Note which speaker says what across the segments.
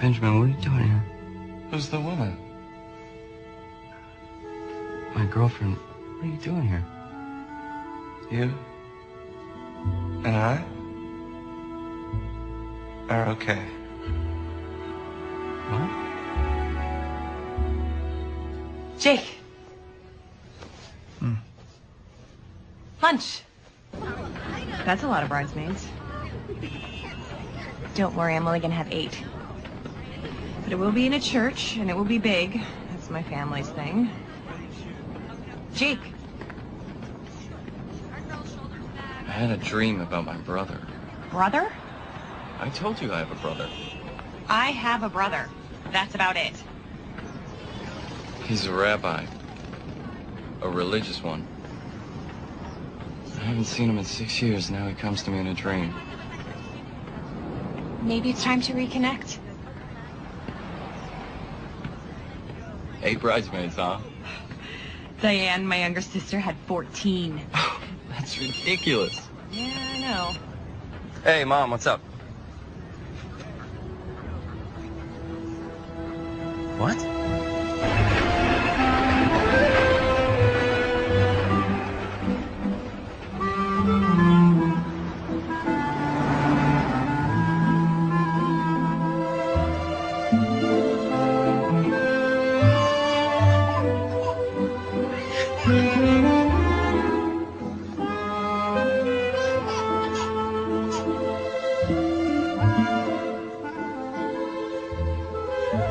Speaker 1: Benjamin, what are you doing here?
Speaker 2: Who's the woman?
Speaker 1: My girlfriend. What are you doing here?
Speaker 2: You and I are okay.
Speaker 1: What?
Speaker 3: Jake. Lunch. That's a lot of bridesmaids. Don't worry, I'm only gonna have 8. But it will be in a church, and it will be big. That's my family's thing. Jake.
Speaker 2: I had a dream about my brother.
Speaker 3: Brother?
Speaker 2: I told you I have a brother.
Speaker 3: I have a brother. That's about it.
Speaker 2: He's a rabbi. A religious one. I haven't seen him in 6 years. Now he comes to me in a dream.
Speaker 3: Maybe it's time to reconnect.
Speaker 2: 8 bridesmaids, huh?
Speaker 3: Diane, my younger sister, had 14.
Speaker 2: Oh, that's ridiculous.
Speaker 3: Yeah, I know.
Speaker 2: Hey, Mom, what's up?
Speaker 1: What?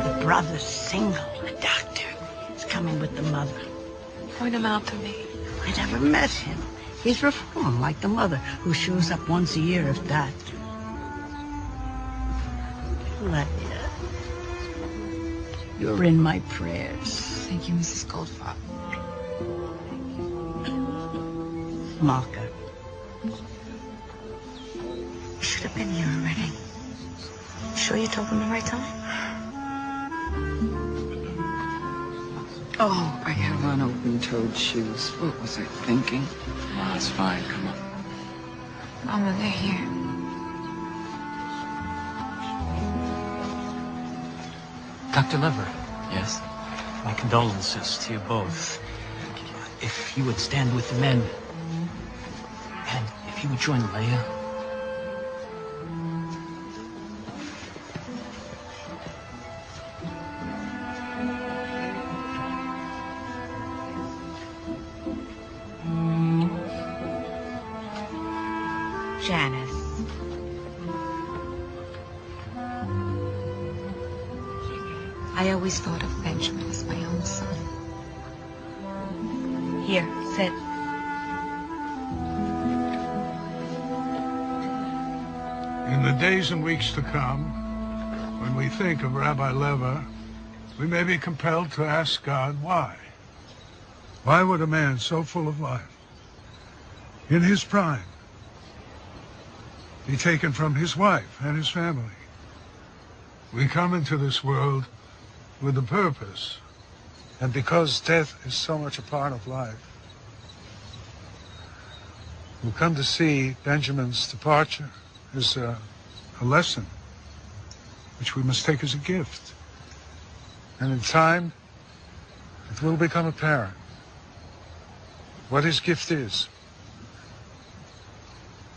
Speaker 4: The brother's single. A doctor is coming with the mother.
Speaker 5: Point him out to me.
Speaker 4: I never met him. He's reformed like the mother, who shows up once a year, if that. Leia, you're in my prayers.
Speaker 5: Thank you, Mrs. Goldfarb.
Speaker 4: Malka. You should have been here already.
Speaker 5: Sure you told him the right time?
Speaker 6: Oh, I have on open-toed shoes. What was I thinking?
Speaker 2: Oh, it's fine. Come on.
Speaker 5: Mama, they're here.
Speaker 7: Dr. Lever,
Speaker 2: Yes?
Speaker 7: my condolences to you both. If you would stand with the men, and if you would join Leia.
Speaker 4: Janice.
Speaker 5: I always thought of Benjamin as my own son.
Speaker 4: Here, sit.
Speaker 8: In the days and weeks to come, when we think of Rabbi Lever, we may be compelled to ask God why. Why would a man so full of life, in his prime, be taken from his wife and his family? We come into this world with a purpose, and because death is so much a part of life, we come to see Benjamin's departure as a lesson which we must take as a gift. And in time, it will become apparent what his gift is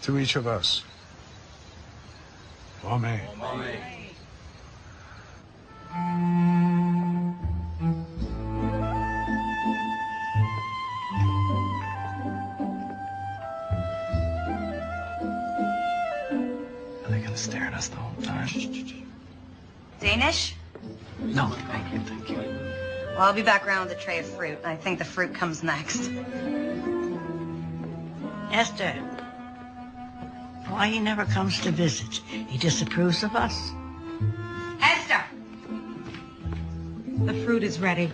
Speaker 8: to each of us. Amen.
Speaker 2: Amen.
Speaker 1: Are they gonna stare at us the whole time?
Speaker 9: Danish?
Speaker 7: No, thank you, thank you.
Speaker 9: Well, I'll be back around with a tray of fruit. I think the fruit comes next.
Speaker 4: Esther. Why he never comes to visit? He disapproves of us?
Speaker 9: Esther!
Speaker 3: The fruit is ready.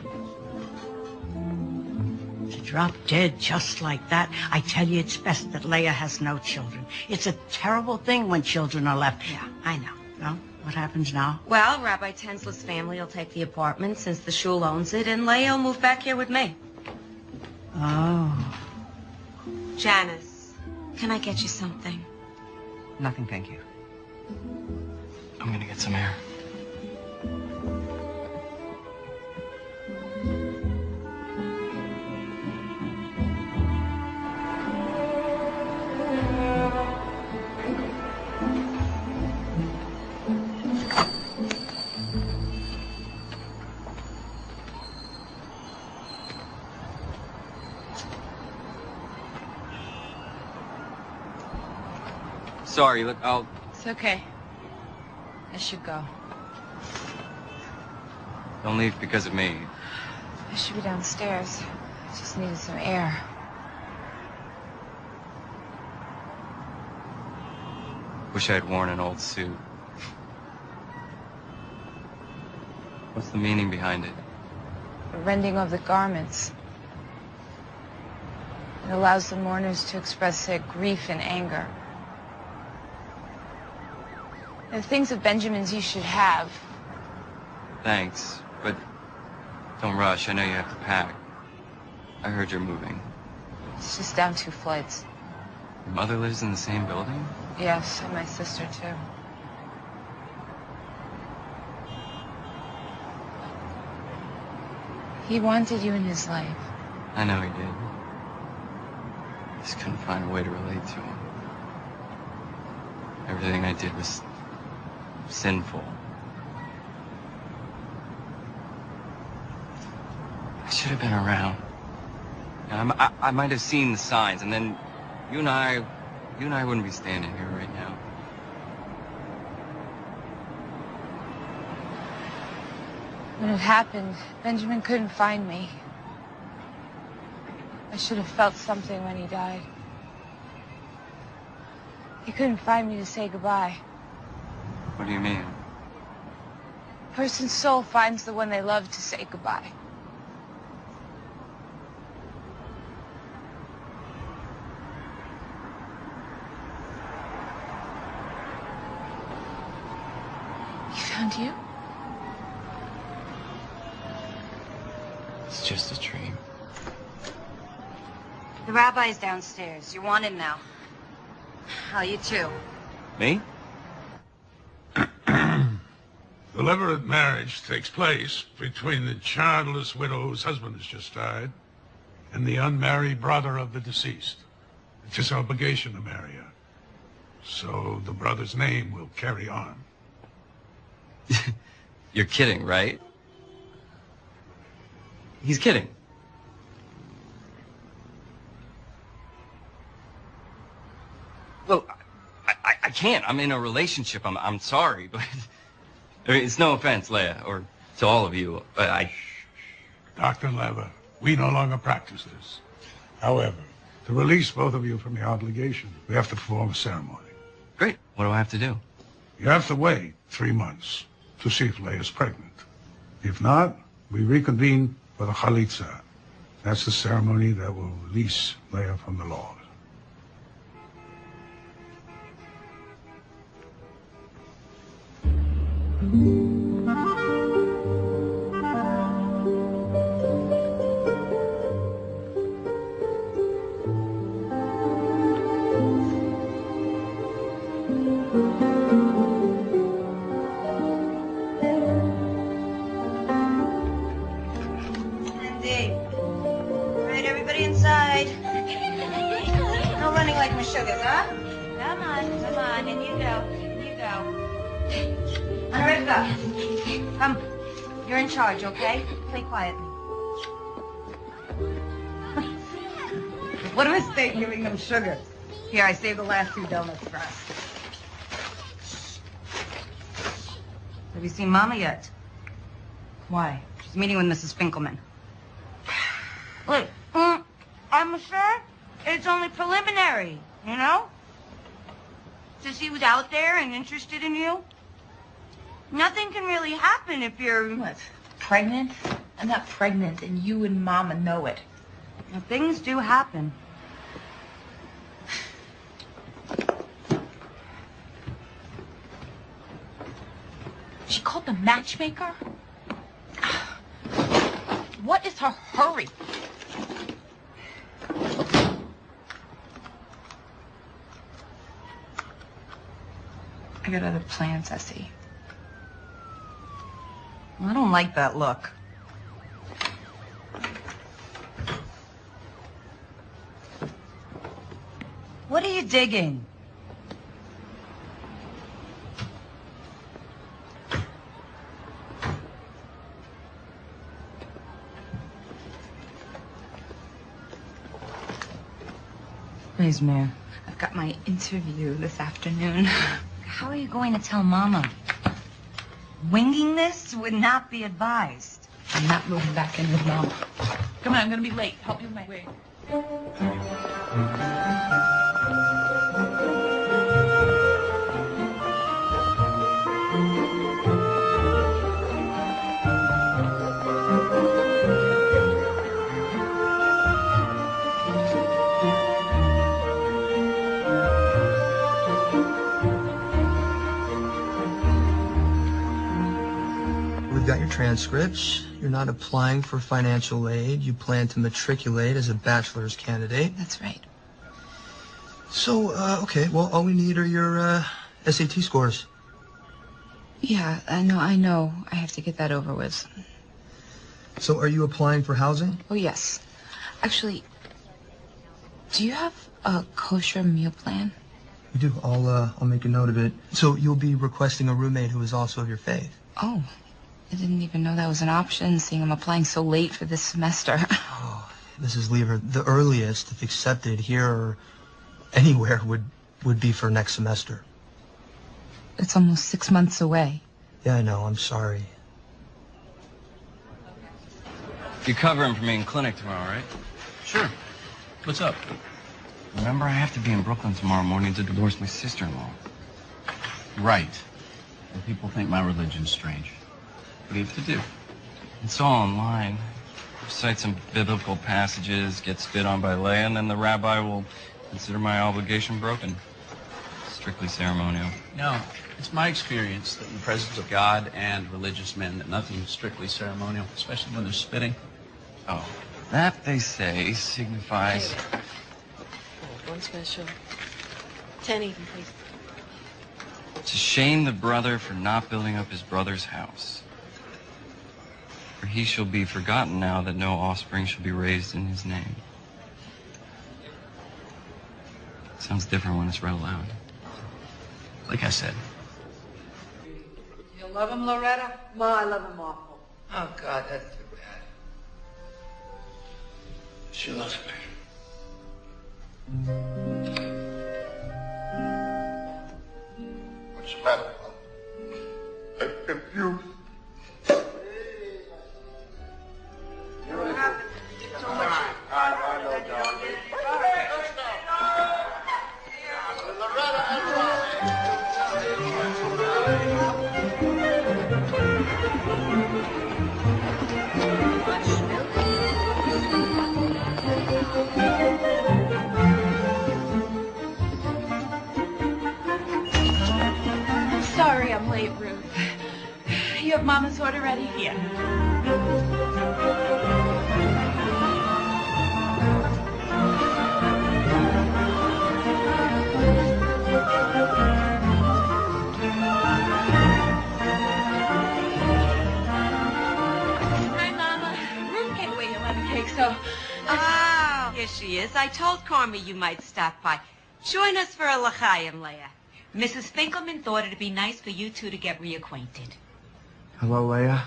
Speaker 4: To drop dead just like that, I tell you it's best that Leia has no children. It's a terrible thing when children are left.
Speaker 9: Yeah.
Speaker 4: I know. Well, what happens now?
Speaker 9: Well, Rabbi Tensla's family will take the apartment since the shul owns it, and Leia will move back here with me.
Speaker 4: Oh.
Speaker 9: Janice, can I get you something?
Speaker 1: Nothing, thank you. I'm gonna get some air.
Speaker 2: Sorry, look, I'll...
Speaker 5: It's okay. I should go.
Speaker 2: Don't leave because of me.
Speaker 5: I should be downstairs. I just needed some air.
Speaker 2: Wish I had worn an old suit. What's the meaning behind it?
Speaker 5: The rending of the garments. It allows the mourners to express their grief and anger. The things of Benjamin's you should have.
Speaker 2: Thanks, but don't rush. I know you have to pack. I heard you're moving.
Speaker 5: It's just down 2 flights.
Speaker 2: Your mother lives in the same building?
Speaker 5: Yes, and my sister too. He wanted you in his life.
Speaker 2: I know he did. Just couldn't find a way to relate to him. Everything I did was sinful. I should have been around. I might have seen the signs, and then you and I wouldn't be standing here right now.
Speaker 5: When it happened, Benjamin couldn't find me. I should have felt something when he died. He couldn't find me to say goodbye.
Speaker 2: What do you mean?
Speaker 5: A person's soul finds the one they love to say goodbye. He found you?
Speaker 2: It's just a dream.
Speaker 9: The rabbi's downstairs. You want him now. Oh, you too.
Speaker 2: Me?
Speaker 8: The Levirate marriage takes place between the childless widow whose husband has just died and the unmarried brother of the deceased. It's his obligation to marry her. So the brother's name will carry on.
Speaker 2: You're kidding, right? He's kidding. Look, I can't. I'm in a relationship. I'm sorry, but I mean, it's no offense, Leia, or to all of you, but
Speaker 8: Dr. Lever, we no longer practice this. However, to release both of you from your obligation, we have to perform a ceremony.
Speaker 2: Great. What do I have to do?
Speaker 8: You have to wait 3 months to see if Leia's pregnant. If not, we reconvene for the Chalitza. That's the ceremony that will release Leia from the laws.
Speaker 9: Indeed. Right, everybody inside. No running like my sugars, huh? Come on, and you go. All right, go. Come, you're in charge, okay? Play quietly.
Speaker 4: What a mistake giving them sugar. Here, I saved the last 2 donuts for us.
Speaker 9: Have you seen Mama yet?
Speaker 4: Why?
Speaker 9: She's meeting with Mrs. Finkelman. Look, I'm sure it's only preliminary, you know? To see who's out there and interested in you. Nothing can really happen if you're...
Speaker 5: What? Pregnant? I'm not pregnant, and you and Mama know it.
Speaker 9: Well, things do happen.
Speaker 5: She called the matchmaker? What is her hurry? I got other plans, Essie.
Speaker 3: I don't like that look.
Speaker 9: What are you digging?
Speaker 5: Please, Mayor. I've got my interview this afternoon.
Speaker 9: How are you going to tell Mama? Winging this would not be advised.
Speaker 5: I'm not moving back in with Mama.
Speaker 3: Come on, I'm gonna be late. Help me with my wig.
Speaker 10: We've got your transcripts. You're not applying for financial aid. You plan to matriculate as a bachelor's candidate.
Speaker 5: That's right.
Speaker 10: So, okay, well, all we need are your SAT scores.
Speaker 5: Yeah, I know. I have to get that over with.
Speaker 10: So, are you applying for housing?
Speaker 5: Oh, yes. Actually, do you have a kosher meal plan?
Speaker 10: We do. I'll make a note of it. So, you'll be requesting a roommate who is also of your faith.
Speaker 5: Oh, I didn't even know that was an option, seeing I'm applying so late for this semester.
Speaker 10: Oh, Mrs. Lever, the earliest, if accepted here or anywhere, would be for next semester.
Speaker 5: It's almost 6 months away.
Speaker 10: Yeah, I know. I'm sorry.
Speaker 2: You're covering for me in clinic tomorrow, right?
Speaker 7: Sure. What's up?
Speaker 2: Remember, I have to be in Brooklyn tomorrow morning to divorce my sister-in-law.
Speaker 7: Right. And people think my religion's strange. What do you have to do?
Speaker 2: It's all online. Recite some biblical passages, get spit on by Leia, and then the rabbi will consider my obligation broken. Strictly ceremonial.
Speaker 7: No, it's my experience that in the presence of God and religious men that nothing's strictly ceremonial, especially when they're spitting.
Speaker 2: Oh, that, they say, signifies...
Speaker 11: One special. 10 even, please.
Speaker 2: to shame the brother for not building up his brother's house. For he shall be forgotten now that no offspring shall be raised in his name. Sounds different when it's read aloud.
Speaker 7: Like I said.
Speaker 12: You love him, Loretta? Ma, I love him awful.
Speaker 6: Oh, God, that's too bad.
Speaker 7: She loves me.
Speaker 13: What's the matter, Mom? I'm confused.
Speaker 12: What happened? So much.
Speaker 13: I know, darling.
Speaker 3: Sorry I'm late, Ruth. You have Mama's order ready?
Speaker 4: Yeah.
Speaker 3: Hi, Mama. Ruth can't wait 11 cake, so...
Speaker 9: Ah, here she is. I told Carmi you might stop by. Join us for a l'chaim, Leia. Mrs. Finkelman thought it'd be nice for you two to get reacquainted.
Speaker 1: Hello, Leia.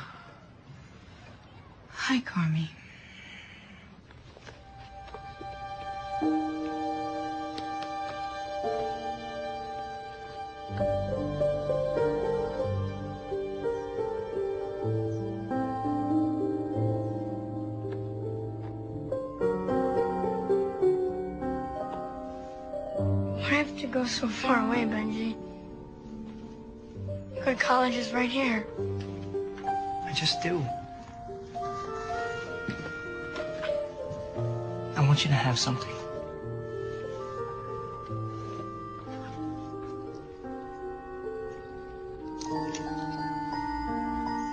Speaker 5: Hi, Carmi.
Speaker 14: Why do I have to go so far away, Benji? Good college is right here.
Speaker 1: I just do. I want you to have something.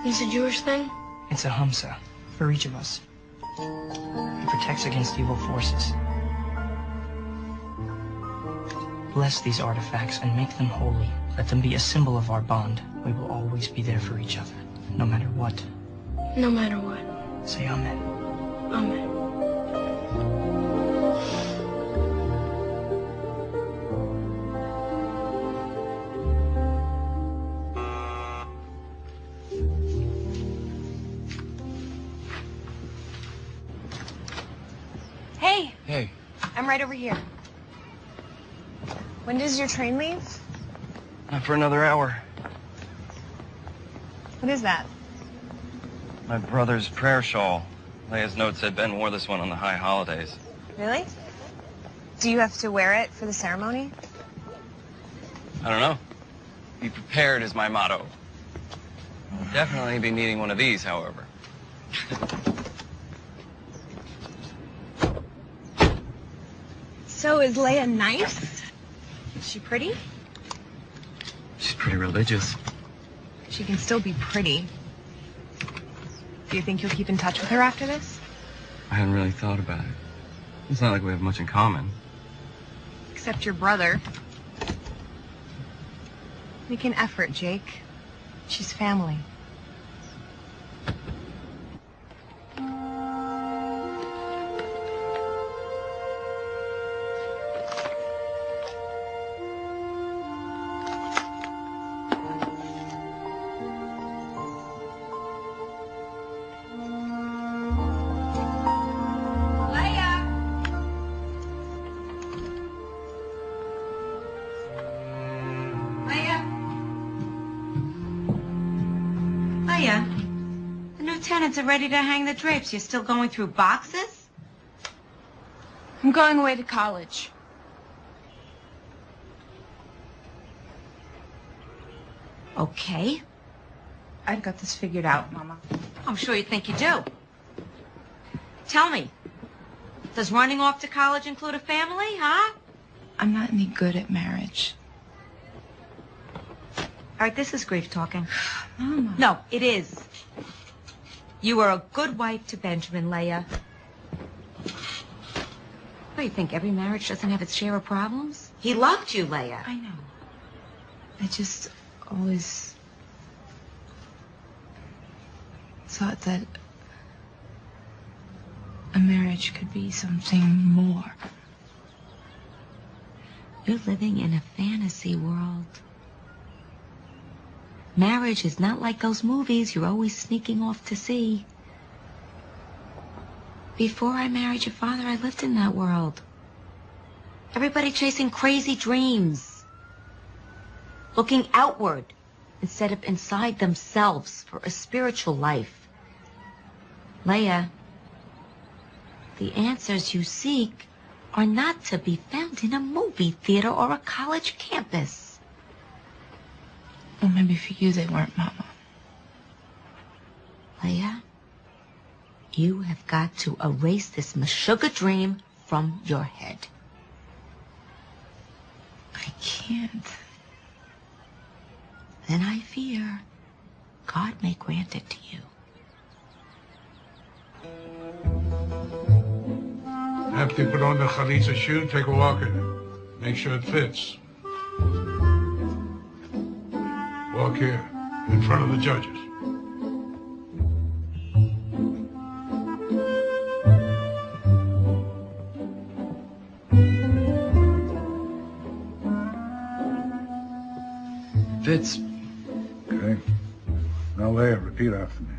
Speaker 14: It's a Jewish thing?
Speaker 1: It's a Hamsa for each of us. It protects against evil forces. Bless these artifacts and make them holy. Let them be a symbol of our bond. We will always be there for each other. No matter what.
Speaker 14: No matter what.
Speaker 1: Say amen.
Speaker 14: Amen.
Speaker 3: Hey,
Speaker 2: Hey.
Speaker 3: I'm right over here. When does your train leave?
Speaker 2: Not for another hour.
Speaker 3: What is that?
Speaker 2: My brother's prayer shawl. Leia's note said Ben wore this one on the high holidays.
Speaker 3: Really? Do you have to wear it for the ceremony?
Speaker 2: I don't know. Be prepared is my motto. I'll definitely be needing one of these, however.
Speaker 3: So is Leia nice? Is she pretty?
Speaker 2: She's pretty religious.
Speaker 3: She can still be pretty. Do you think you'll keep in touch with her after this?
Speaker 2: I hadn't really thought about it. It's not like we have much in common.
Speaker 3: Except your brother. Make an effort, Jake. She's family.
Speaker 9: Leia, the new tenants are ready to hang the drapes. You're still going through boxes?
Speaker 3: I'm going away to college.
Speaker 9: Okay.
Speaker 3: I've got this figured out, Mama.
Speaker 9: I'm sure you think you do. Tell me, does running off to college include a family, huh?
Speaker 3: I'm not any good at marriage.
Speaker 9: All right, this is grief talking.
Speaker 3: Mama.
Speaker 9: No, it is. You were a good wife to Benjamin, Leia. What, you think every marriage doesn't have its share of problems? He loved you, Leia.
Speaker 3: I know. I just always thought that a marriage could be something more.
Speaker 9: You're living in a fantasy world. Marriage is not like those movies you're always sneaking off to see. Before I married your father, I lived in that world. Everybody chasing crazy dreams. Looking outward instead of inside themselves for a spiritual life. Leia, the answers you seek are not to be found in a movie theater or a college campus.
Speaker 3: Well, maybe for you they weren't, Mama.
Speaker 9: Leia, you have got to erase this Meshuggah dream from your head.
Speaker 3: I can't.
Speaker 9: Then I fear God may grant it to you.
Speaker 8: After you put on the chalitza shoe, take a walk in it. Make sure it fits. Walk here, in front of the judges.
Speaker 2: Fits.
Speaker 8: Okay. Now, Leia, repeat after me.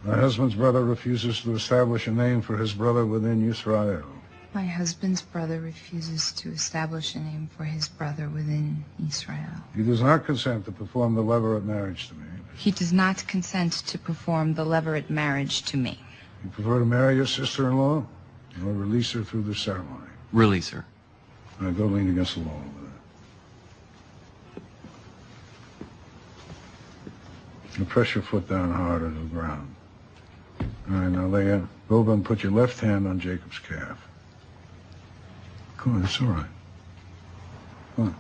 Speaker 8: My husband's brother refuses to establish a name for his brother within Israel.
Speaker 15: My husband's brother refuses to establish a name for his brother within Israel.
Speaker 8: He does not consent to perform the levirate marriage to me.
Speaker 15: He does not consent to perform the levirate marriage to me.
Speaker 8: You prefer to marry your sister-in-law or release her through the ceremony?
Speaker 2: Release her.
Speaker 8: All right, go lean against the wall over there. Now press your foot down hard on the ground. All right, now Leia, go over and put your left hand on Jacob's calf. Come on, it's all right. Come on.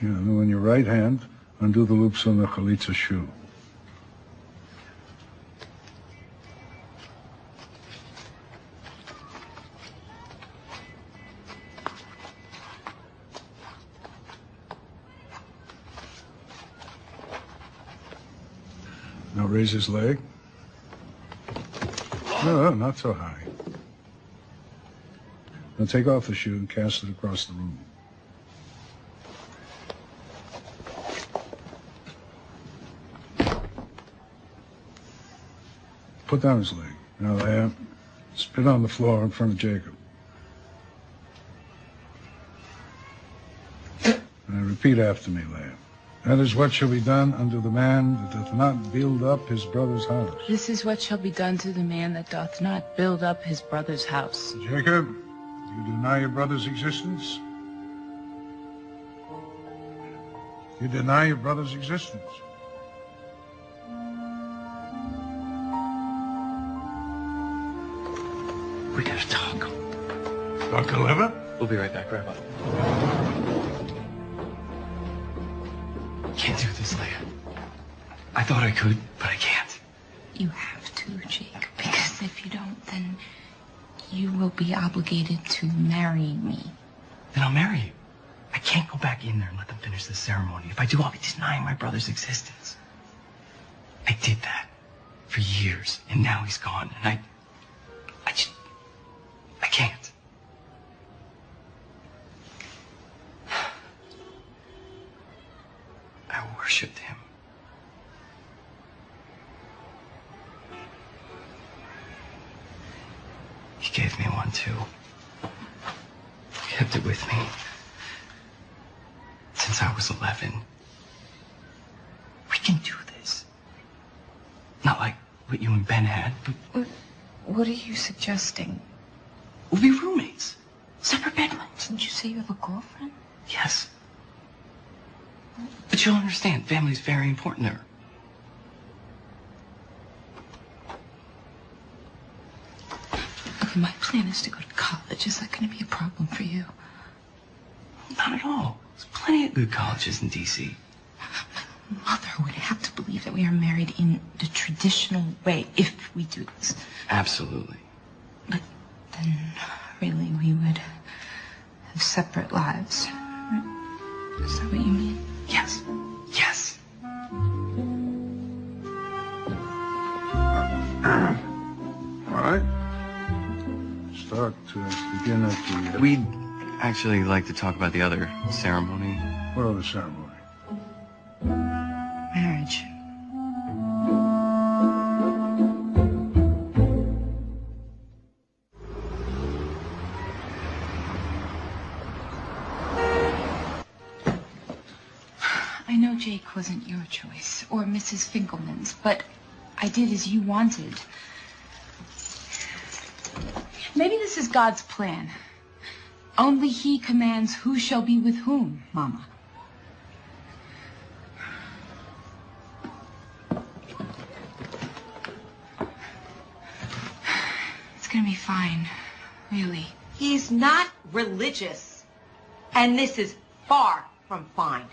Speaker 8: Yeah, and then with your right hand, undo the loops on the chalitza shoe. raise his leg. No, not so high. Now take off the shoe and cast it across the room. Put down his leg. Now, Leia, spit on the floor in front of Jacob. And repeat after me, Leia. That is what shall be done unto the man that doth not build up his brother's house.
Speaker 5: This is what shall be done to the man that doth not build up his brother's house.
Speaker 8: Jacob, you deny your brother's existence? You deny your brother's existence.
Speaker 7: We gotta talk.
Speaker 8: Dr. Levitt?
Speaker 7: We'll be right back, Rabbi. Can't do this, Leia. I thought I could, but I can't.
Speaker 5: You have to, Jake, because if you don't, then you will be obligated to marry me.
Speaker 7: Then I'll marry you. I can't go back in there and let them finish the ceremony. If I do, I'll be denying my brother's existence. I did that for years, and now he's gone, and I can't. I worshipped him. He gave me one, too. He kept it with me since I was 11. We can do this. Not like what you and Ben had, but...
Speaker 5: What are you suggesting?
Speaker 7: We'll be roommates. Separate bedrooms.
Speaker 5: Didn't you say you have a girlfriend?
Speaker 7: Yes. But you'll understand, family's very important to her.
Speaker 5: Okay, my plan is to go to college. Is that going to be a problem for you?
Speaker 7: Not at all. There's plenty of good colleges in D.C.
Speaker 5: My mother would have to believe that we are married in the traditional way if we do this.
Speaker 7: Absolutely.
Speaker 5: But then, really, we would have separate lives. Right? Is that what you mean?
Speaker 7: Yes. Yes.
Speaker 8: All right. Start to begin at the...
Speaker 2: We'd actually like to talk about the other ceremony.
Speaker 8: What other ceremony?
Speaker 5: Marriage. I know Jake wasn't your choice, or Mrs. Finkelman's, but I did as you wanted. Maybe this is God's plan. Only He commands who shall be with whom, Mama. It's gonna be fine, really.
Speaker 9: He's not religious. And this is far from fine.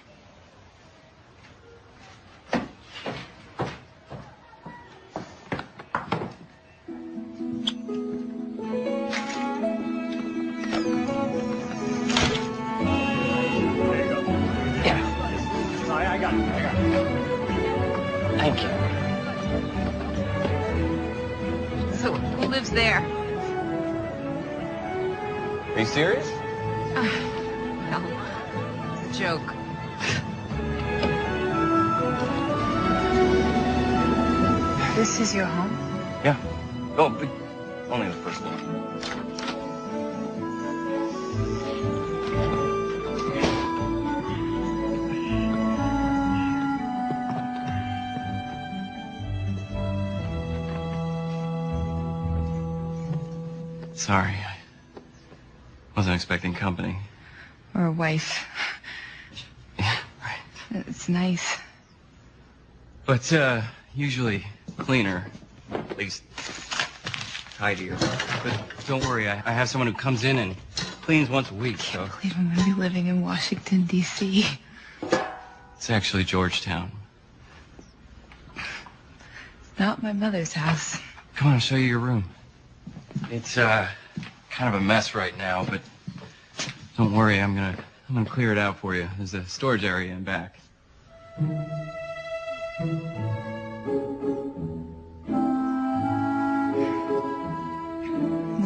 Speaker 7: Thank you.
Speaker 3: So, who lives there?
Speaker 2: Are you serious?
Speaker 3: No, it's a joke.
Speaker 5: This is your home?
Speaker 2: Yeah. Oh, but only the first one. Sorry, I wasn't expecting company.
Speaker 5: Or a wife.
Speaker 2: Yeah, right.
Speaker 5: It's nice.
Speaker 2: But, usually cleaner, at least tidier. But don't worry, I have someone who comes in and cleans once a week, so...
Speaker 5: I believe I'm gonna be living in Washington, D.C.
Speaker 2: It's actually Georgetown.
Speaker 5: Not my mother's house.
Speaker 2: Come on, I'll show you your room. It's, kind of a mess right now, but don't worry, I'm gonna clear it out for you. There's a storage area in back.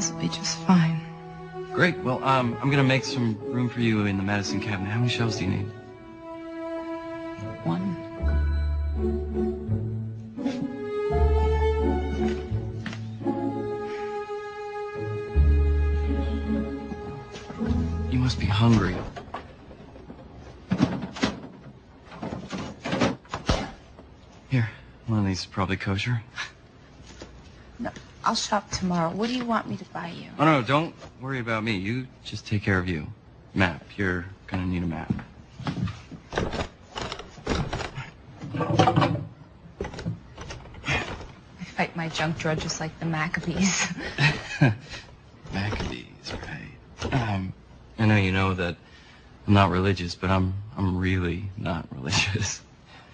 Speaker 15: This will be just fine.
Speaker 2: Great. Well, I'm gonna make some room for you in the medicine cabinet. How many shelves do you need?
Speaker 15: One.
Speaker 2: You must be hungry. Here, one of these is probably kosher.
Speaker 15: No, I'll shop tomorrow. What do you want me to buy you?
Speaker 2: Oh, no, don't worry about me. You just take care of you. Map. You're gonna need a map.
Speaker 15: I fight my junk drawer just like the Maccabees.
Speaker 2: Maccabees, right. I know you know that I'm not religious, but I'm really not religious.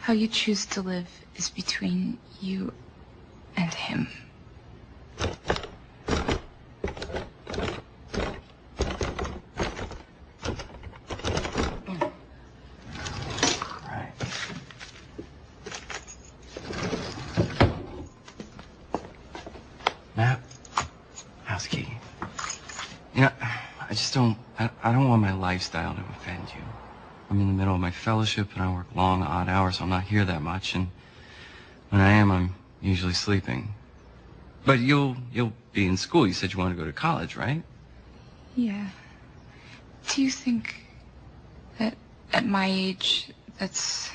Speaker 15: How you choose to live is between you and him.
Speaker 2: Map, house key. You know, I just don't, I don't want my lifestyle to offend you. I'm in the middle of my fellowship and I work long, odd hours, so I'm not here that much. And when I am, I'm usually sleeping. But you'll be in school. You said you want to go to college, right?
Speaker 15: Yeah. Do you think that at my age, that's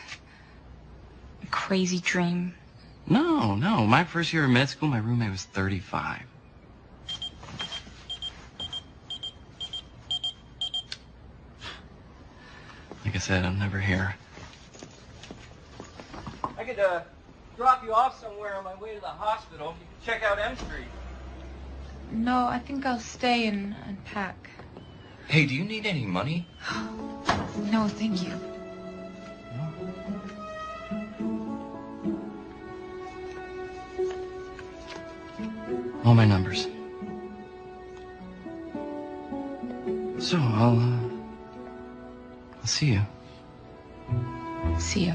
Speaker 15: a crazy dream?
Speaker 2: No. My first year of med school, my roommate was 35. Like I said, I'm never here.
Speaker 16: I could drop you off somewhere on my way to the hospital. You can check out M Street.
Speaker 15: No, I think I'll stay and unpack.
Speaker 2: Hey, do you need any money?
Speaker 15: No, thank you.
Speaker 2: All my numbers. So, I'll see you.
Speaker 15: See you.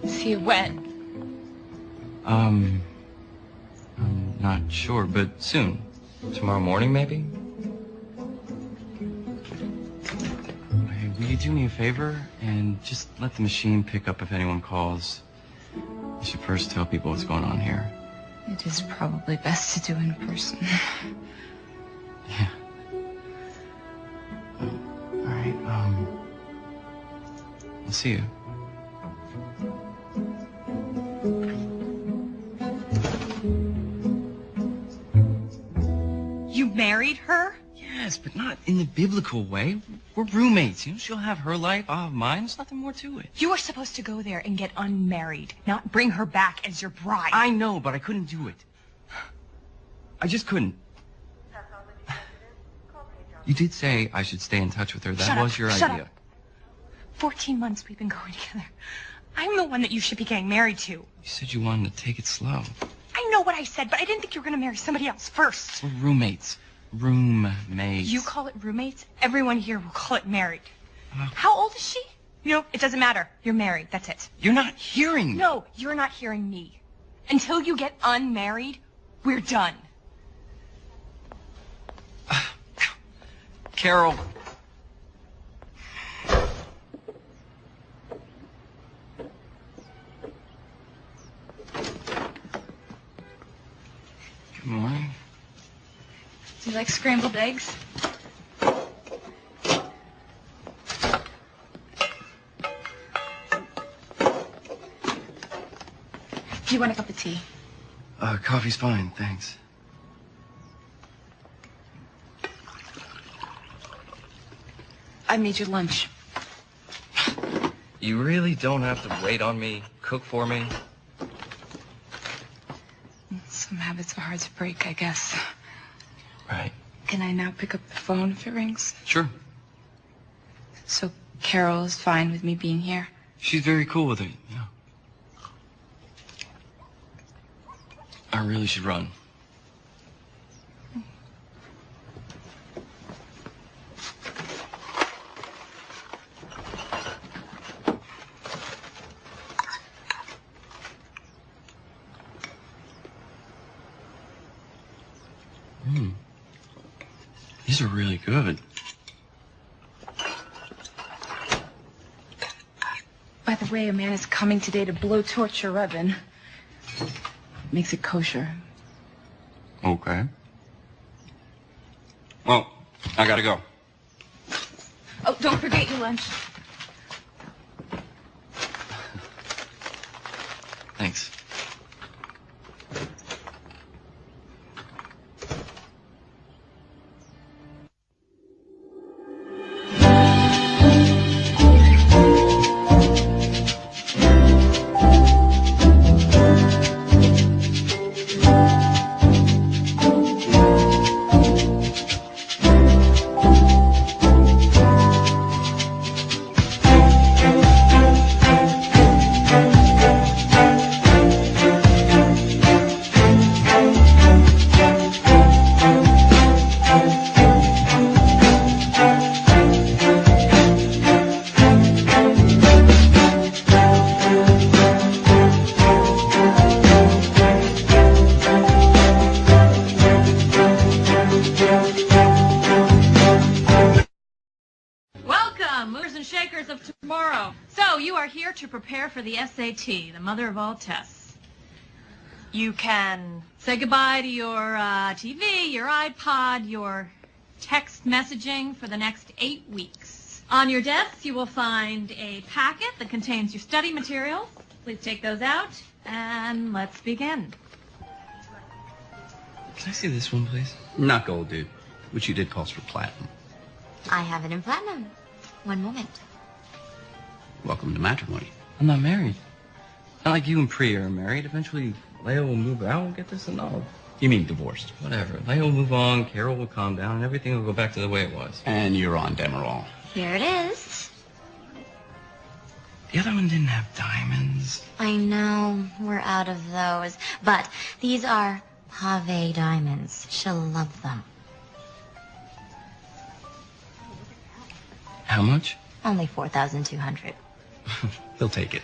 Speaker 15: See you when?
Speaker 2: I'm not sure, but soon. Tomorrow morning, maybe? Hey, will you do me a favor and just let the machine pick up if anyone calls? I should first tell people what's going on here.
Speaker 15: It is probably best to do in person.
Speaker 2: Yeah. All right, I'll see you.
Speaker 3: You married her?
Speaker 2: Yes, but not in the biblical way. We're roommates. You know, she'll have her life, I'll have mine. There's nothing more to it.
Speaker 3: You were supposed to go there and get unmarried, not bring her back as your bride.
Speaker 2: I know, but I couldn't do it. I just couldn't. You did say I should stay in touch with her. That was your
Speaker 3: Shut
Speaker 2: idea.
Speaker 3: up. 14 months we've been going together. I'm the one that you should be getting married to.
Speaker 2: You said you wanted to take it slow.
Speaker 3: I know what I said, but I didn't think you were going to marry somebody else first.
Speaker 2: We're roommates. Roommates.
Speaker 3: You call it roommates? Everyone here will call it married. How old is she? You know, it doesn't matter. You're married. That's it.
Speaker 2: You're not hearing me.
Speaker 3: No, you're not hearing me. Until you get unmarried, we're done.
Speaker 2: Carol. Good morning.
Speaker 15: Do you like scrambled eggs? Do you want a cup of tea?
Speaker 2: Coffee's fine, thanks.
Speaker 15: I made your lunch.
Speaker 2: You really don't have to wait on me, cook for me.
Speaker 15: Some habits are hard to break, I guess.
Speaker 2: Right.
Speaker 15: Can I now pick up the phone if it rings?
Speaker 2: Sure.
Speaker 15: So Carol is fine with me being here?
Speaker 2: She's very cool with it, yeah. I really should run. These are really good.
Speaker 5: By the way, a man is coming today to blowtorch your oven. Makes it kosher.
Speaker 2: Okay. Well, I gotta go.
Speaker 5: Oh, don't forget your lunch.
Speaker 2: Thanks.
Speaker 3: To prepare for the SAT, the mother of all tests. You can say goodbye to your TV, your iPod, your text messaging for the next 8 weeks. On your desks, you will find a packet that contains your study materials. Please take those out, and let's begin.
Speaker 2: Can I see this one, please?
Speaker 17: Not gold, dude. Which you did calls for platinum.
Speaker 18: I have it in platinum. One moment.
Speaker 17: Welcome to matrimony.
Speaker 2: I'm not married. Not like you and Priya are married. Eventually, Leia will move out and get this annulled.
Speaker 17: You mean divorced?
Speaker 2: Whatever. Leia will move on, Carol will calm down, and everything will go back to the way it was.
Speaker 17: And you're on Demerol.
Speaker 18: Here it is.
Speaker 2: The other one didn't have diamonds.
Speaker 18: I know. We're out of those. But these are Pave diamonds. She'll love them.
Speaker 2: How much?
Speaker 18: Only 4,200.
Speaker 17: He'll take it.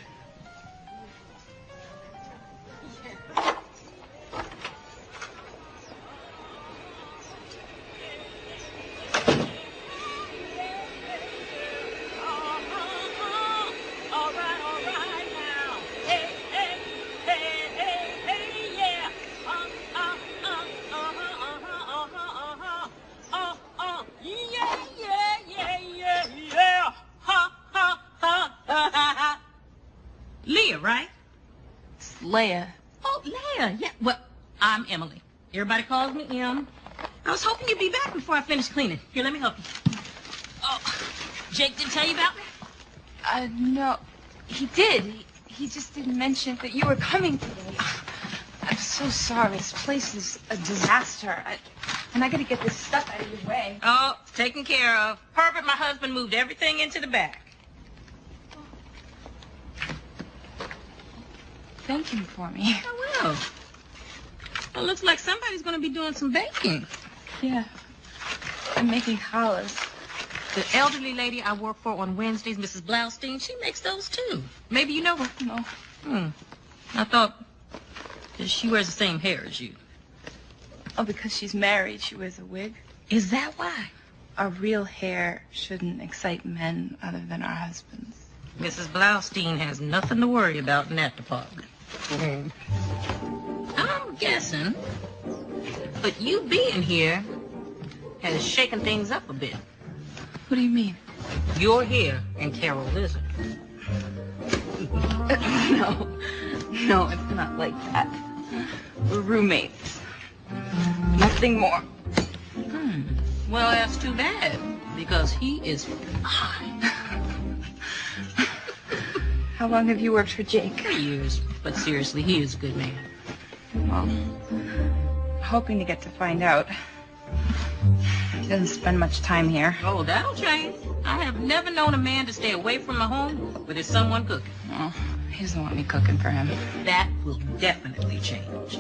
Speaker 4: Leah, right?
Speaker 5: It's Leia.
Speaker 4: Oh, Leia. Yeah. Well, I'm Emily. Everybody calls me Em. I was hoping you'd be back before I finish cleaning. Here, let me help you. Oh, Jake didn't tell you about me?
Speaker 5: No. He did. He just didn't mention that you were coming today. I'm so sorry. This place is a disaster. And I gotta get this stuff out of your way.
Speaker 4: Oh, it's taken care of. Herbert, my husband, moved everything into the back.
Speaker 5: Thank you for me.
Speaker 4: Oh, well. Well, looks like somebody's going to be doing some baking.
Speaker 5: Yeah. I'm making challahs.
Speaker 4: The elderly lady I work for on Wednesdays, Mrs. Blaustein, she makes those too. Maybe you know her.
Speaker 5: No.
Speaker 4: I thought that she wears the same hair as you.
Speaker 5: Oh, because she's married, she wears a wig.
Speaker 4: Is that why?
Speaker 5: Our real hair shouldn't excite men other than our husbands.
Speaker 4: Mrs. Blaustein has nothing to worry about in that department. I'm guessing, but you being here has shaken things up a bit.
Speaker 5: What do you mean?
Speaker 4: You're here and Carol isn't.
Speaker 5: No, it's not like that. We're roommates. Nothing more.
Speaker 4: Well, that's too bad, because he is fine.
Speaker 5: How long have you worked for Jake?
Speaker 4: 3 years. But seriously, he is a good man.
Speaker 5: Well, I'm hoping to get to find out. He doesn't spend much time here.
Speaker 4: Oh, that'll change. I have never known a man to stay away from a home where there's someone cooking.
Speaker 5: Oh, he doesn't want me cooking for him.
Speaker 4: That will definitely change.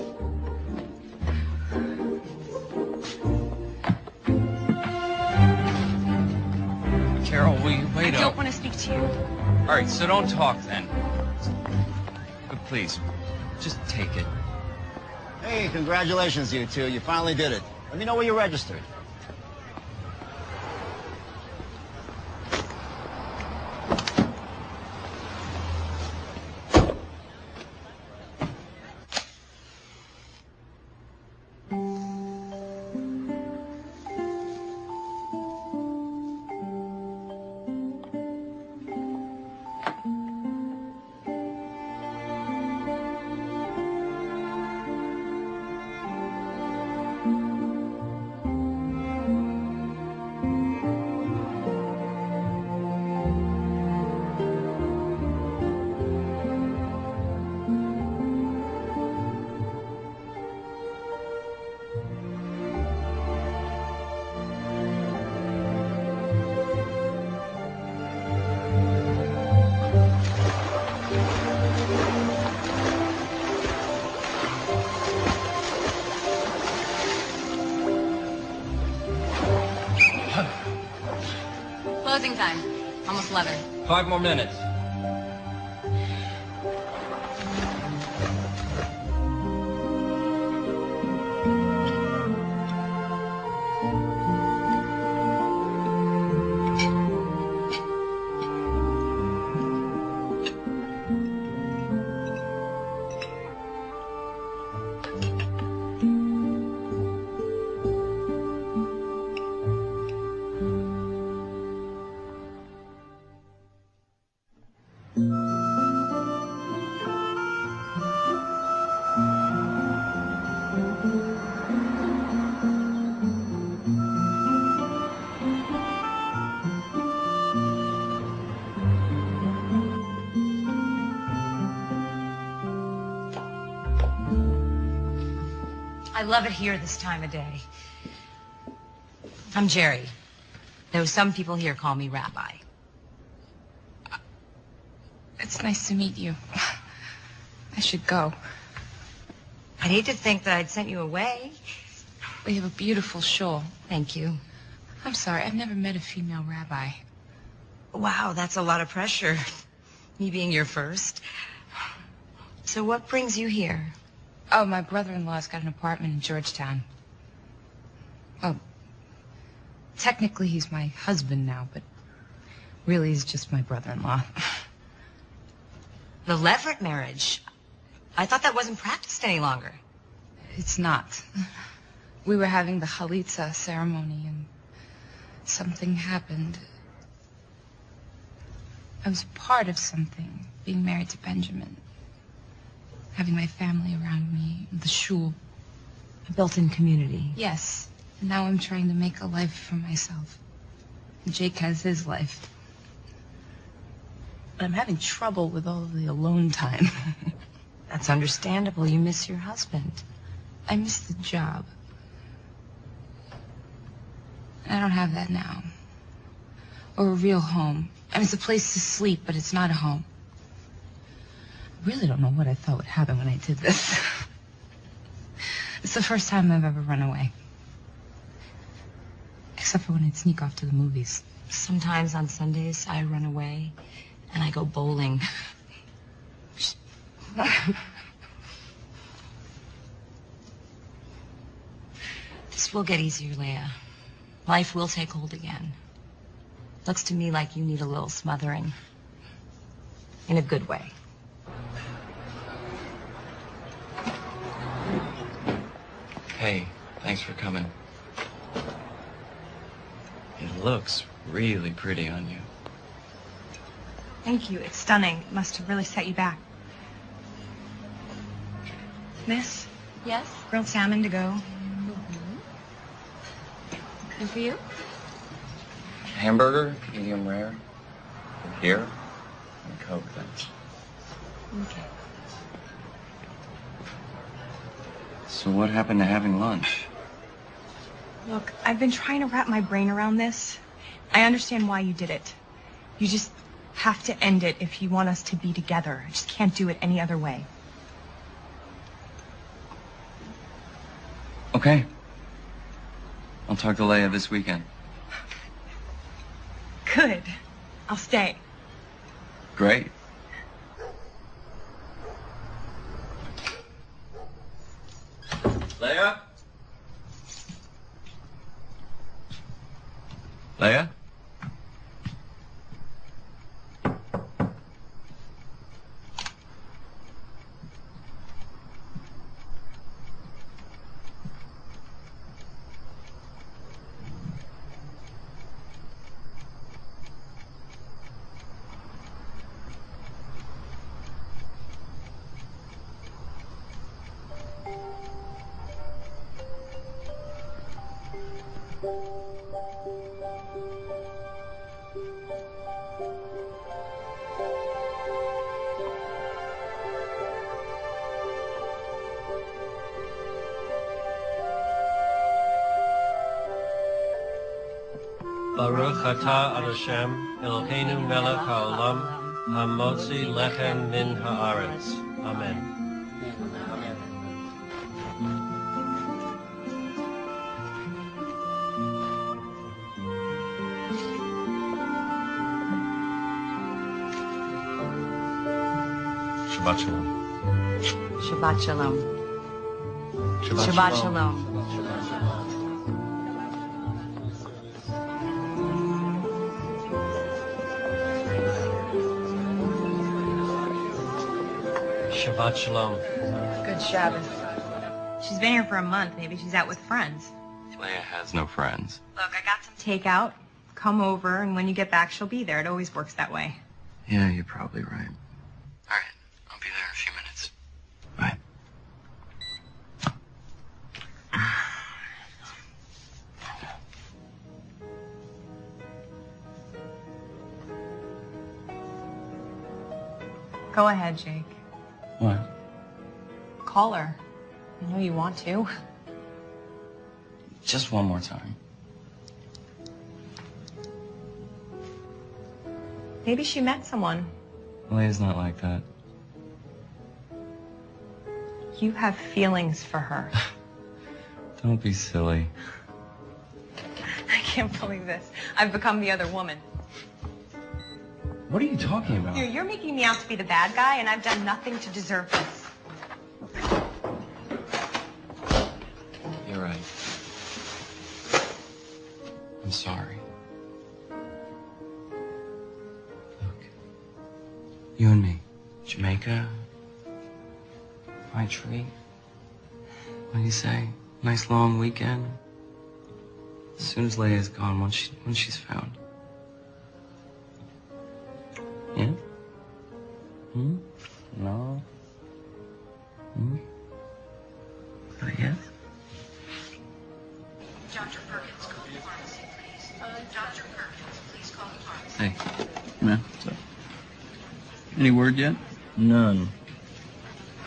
Speaker 2: Carol, will you wait
Speaker 5: I
Speaker 2: up?
Speaker 5: don't want to speak to you.
Speaker 2: All right, so don't talk then. But please, just take it.
Speaker 19: Hey, congratulations, you two. You finally did it. Let me know where you're registered.
Speaker 18: Closing time. Almost 11.
Speaker 16: 5 more minutes.
Speaker 9: I love it here this time of day. I'm Jerry, though some people here call me Rabbi.
Speaker 15: It's nice to meet you. I should go.
Speaker 9: I'd hate to think that I'd sent you away.
Speaker 15: We have a beautiful shul.
Speaker 9: Thank you.
Speaker 15: I'm sorry, I've never met a female rabbi.
Speaker 9: Wow, that's a lot of pressure. Me being your first. So what brings you here?
Speaker 15: Oh, my brother-in-law's got an apartment in Georgetown. Oh, technically he's my husband now, but really he's just my brother-in-law.
Speaker 9: The Leverett marriage. I thought that wasn't practiced any longer.
Speaker 15: It's not. We were having the Chalitza ceremony and something happened. I was part of something, being married to Benjamin. Having my family around me, the shul.
Speaker 9: A built-in community.
Speaker 15: Yes. And now I'm trying to make a life for myself. Jake has his life. But I'm having trouble with all of the alone time.
Speaker 9: That's understandable. You miss your husband.
Speaker 15: I miss the job. I don't have that now. Or a real home. I mean, it's a place to sleep, but it's not a home. I really don't know what I thought would happen when I did this. It's the first time I've ever run away. Except for when I'd sneak off to the movies.
Speaker 9: Sometimes on Sundays, I run away and I go bowling. This will get easier, Leia. Life will take hold again. Looks to me like you need a little smothering. In a good way.
Speaker 2: Hey, thanks for coming. It looks really pretty on you.
Speaker 3: Thank you. It's stunning. It must have really set you back. Miss?
Speaker 18: Yes?
Speaker 3: Grilled salmon to go.
Speaker 18: And for you?
Speaker 2: Hamburger, medium rare. Here, and Coke, thanks.
Speaker 18: Okay.
Speaker 2: So what happened to having lunch?
Speaker 3: Look, I've been trying to wrap my brain around this. I understand why you did it. You just have to end it if you want us to be together. I just can't do it any other way.
Speaker 2: Okay. I'll talk to Leia this weekend.
Speaker 3: Good. I'll stay.
Speaker 2: Great.
Speaker 16: Leia?
Speaker 2: Leia?
Speaker 16: Baruch atah Hashem, Eloheinu melech haolam, hamotzi lechem min haaretz. Amen.
Speaker 2: Shabbat shalom.
Speaker 9: Shabbat shalom. Shabbat shalom.
Speaker 2: Shabbat shalom.
Speaker 3: Good Shabbos. She's been here for a month. Maybe she's out with friends.
Speaker 2: Leia has no friends.
Speaker 3: Look, I got some takeout. Come over, and when you get back, she'll be there. It always works that way.
Speaker 2: Yeah, you're probably right. All right, I'll be there in a few minutes. Bye.
Speaker 3: Go ahead, Jake.
Speaker 2: What?
Speaker 3: Call her. I know you want to.
Speaker 2: Just one more time.
Speaker 3: Maybe she met someone.
Speaker 2: Leia's not like that.
Speaker 3: You have feelings for her.
Speaker 2: Don't be silly.
Speaker 3: I can't believe this. I've become the other woman.
Speaker 2: What are you talking about?
Speaker 3: You're making me out to be the bad guy, and I've done nothing to deserve this.
Speaker 2: You're right. I'm sorry. Look, you and me, Jamaica, my treat. What do you say? Nice long weekend. As soon as Leia's gone, when she's found. Yeah? Hmm? No? Hmm? Yes?
Speaker 15: Dr. Perkins, call the pharmacy, please. Dr. Perkins, please call the pharmacy.
Speaker 17: Hey, man, what's up? Any word yet?
Speaker 2: None.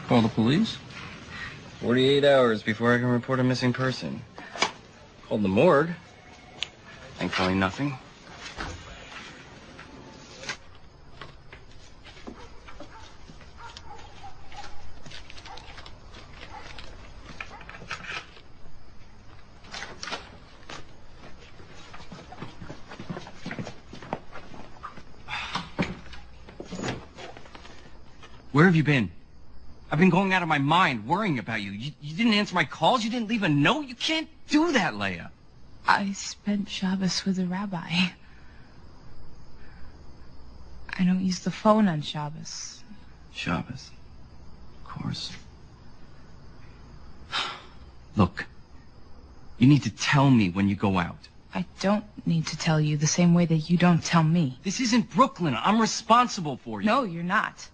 Speaker 17: Call the police?
Speaker 2: 48 hours before I can report a missing person. Called the morgue. Thankfully, nothing. Where have you been? I've been going out of my mind worrying about you. You didn't answer my calls. You didn't leave a note. You can't do that, Leia.
Speaker 15: I spent Shabbos with a rabbi. I don't use the phone on Shabbos.
Speaker 2: Shabbos. Of course. Look, you need to tell me when you go out.
Speaker 15: I don't need to tell you the same way that you don't tell me.
Speaker 2: This isn't Brooklyn. I'm responsible for you.
Speaker 15: No, you're not.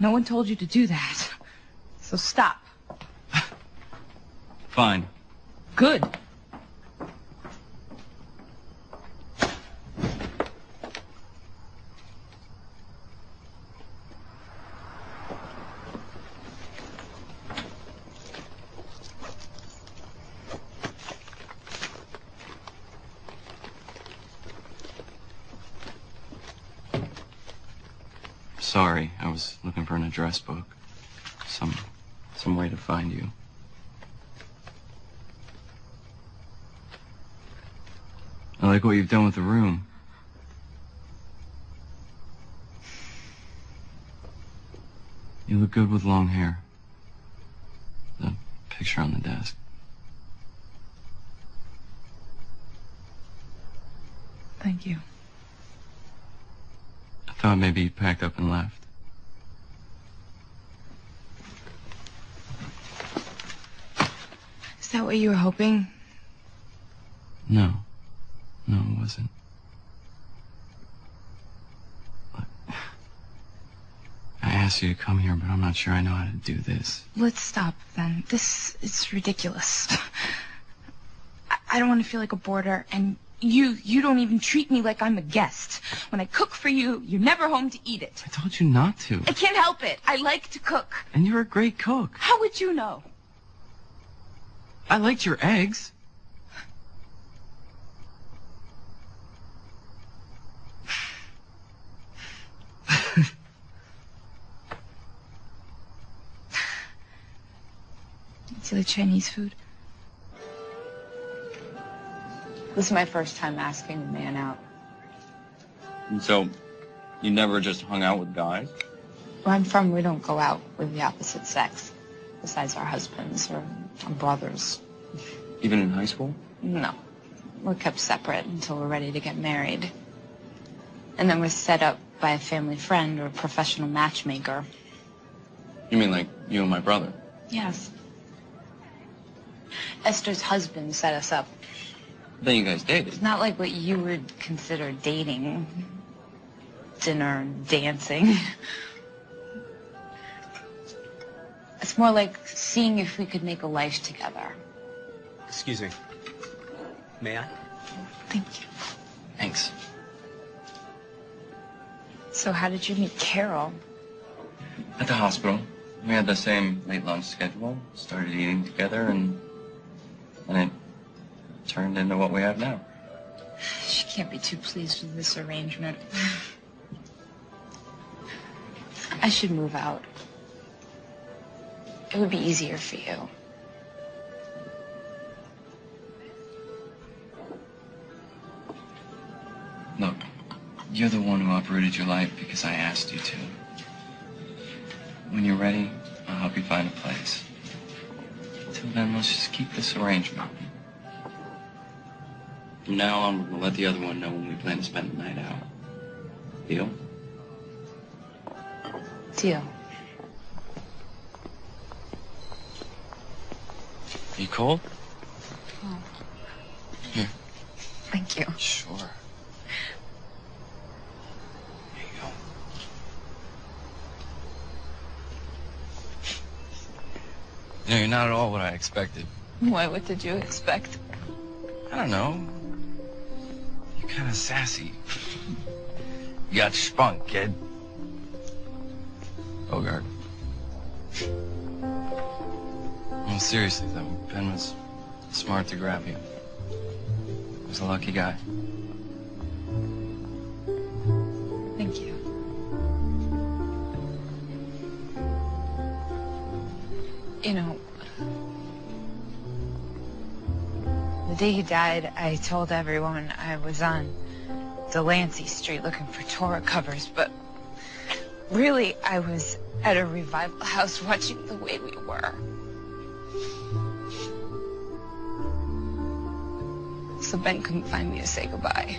Speaker 15: No one told you to do that. So stop.
Speaker 2: Fine.
Speaker 15: Good.
Speaker 2: Sorry, I was looking for an address book. Some way to find you. I like what you've done with the room. You look good with long hair. The picture on the desk.
Speaker 15: Thank you.
Speaker 2: I thought maybe you packed up and left.
Speaker 15: Is that what you were hoping?
Speaker 2: No. No, it wasn't. Look, I asked you to come here, but I'm not sure I know how to do this.
Speaker 15: Let's stop then. This is ridiculous. I don't want to feel like a boarder, and you don't even treat me like I'm a guest. When I cook for you, you're never home to eat it.
Speaker 2: I told you not to.
Speaker 15: I can't help it. I like to cook.
Speaker 2: And you're a great cook.
Speaker 15: How would you know?
Speaker 2: I liked your eggs.
Speaker 15: Do you like Chinese food? This is my first time asking a man out.
Speaker 17: And so, you never just hung out with guys?
Speaker 15: Where I'm from, we don't go out with the opposite sex, besides our husbands or our brothers.
Speaker 2: Even in high school?
Speaker 15: No. We're kept separate until we're ready to get married. And then we're set up by a family friend or a professional matchmaker.
Speaker 2: You mean like you and my brother?
Speaker 15: Yes. Esther's husband set us up.
Speaker 2: Then you guys dated.
Speaker 15: It's not like what you would consider dating. Dinner, dancing. It's more like seeing if we could make a life together.
Speaker 19: Excuse me. May I?
Speaker 15: Thank you.
Speaker 2: Thanks.
Speaker 15: So how did you meet Carol?
Speaker 2: At the hospital. We had the same late lunch schedule, started eating together, and it turned into what we have now.
Speaker 15: She can't be too pleased with this arrangement. I should move out. It would be easier for you.
Speaker 2: Look, you're the one who uprooted your life because I asked you to. When you're ready, I'll help you find a place. Till then, let's just keep this arrangement. From now on, we're gonna let the other one know when we plan to spend the night out. Deal?
Speaker 15: Deal.
Speaker 2: You cold?
Speaker 15: Oh.
Speaker 2: Here.
Speaker 15: Thank you.
Speaker 2: Sure. There you go. You know, you're not at all what I expected.
Speaker 15: Why, what did you expect?
Speaker 2: I don't know. You're kind of sassy. You got spunk, kid. Bogart. No, seriously, though, Ben was smart to grab you. He was a lucky guy.
Speaker 15: Thank you. You know, the day he died, I told everyone I was on Delancey Street looking for Torah covers, but really I was at a revival house watching The Way We Were. So Ben couldn't find me to say goodbye.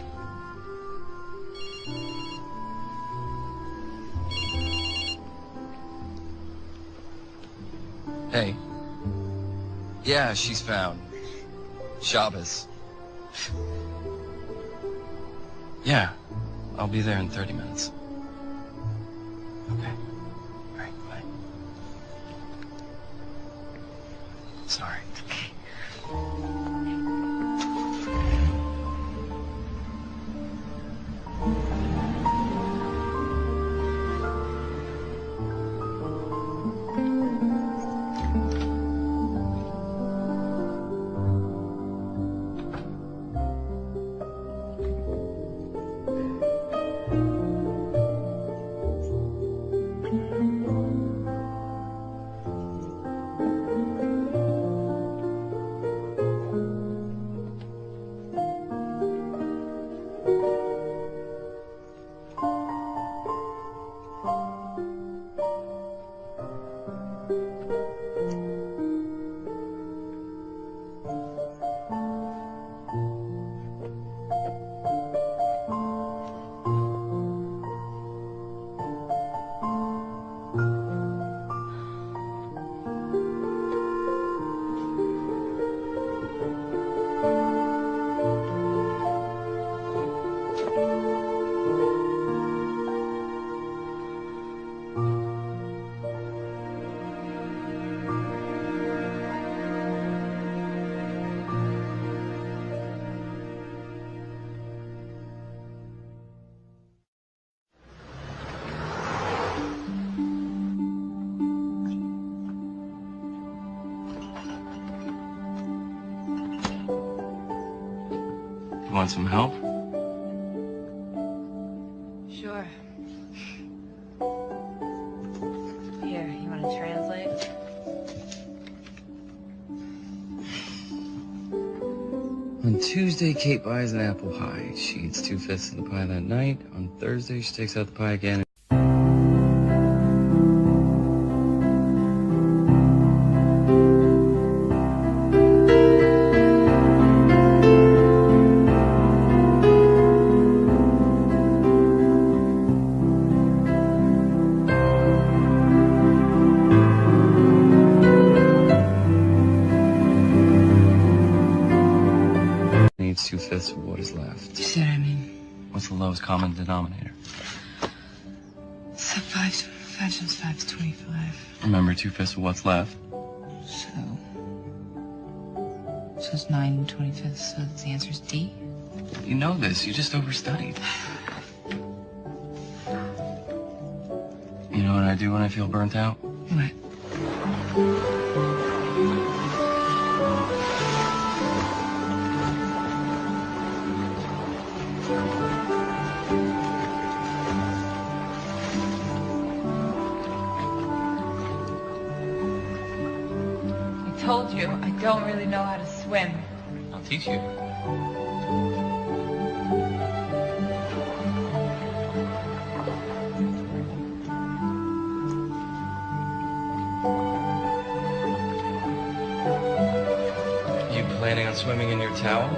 Speaker 2: Hey. Yeah, she's found. Shabbos. Yeah, I'll be there in 30 minutes. Okay. All right, bye. Sorry. Want some help?
Speaker 15: Sure. Here, you want to translate?
Speaker 2: On Tuesday, Kate buys an apple pie. She eats 2/5 of the pie that night. On Thursday, she takes out the pie again. of what is left.
Speaker 15: You see what I mean?
Speaker 2: What's the lowest common denominator?
Speaker 15: So 5 times 5 is 25.
Speaker 2: Remember, 2/5 of what's left.
Speaker 15: So it's 9 25ths, so the answer is D?
Speaker 2: You know this. You just overstudied. You know what I do when I feel burnt out?
Speaker 15: What?
Speaker 5: I told you, I don't really know how to swim.
Speaker 2: I'll teach you. You planning on swimming in your towel?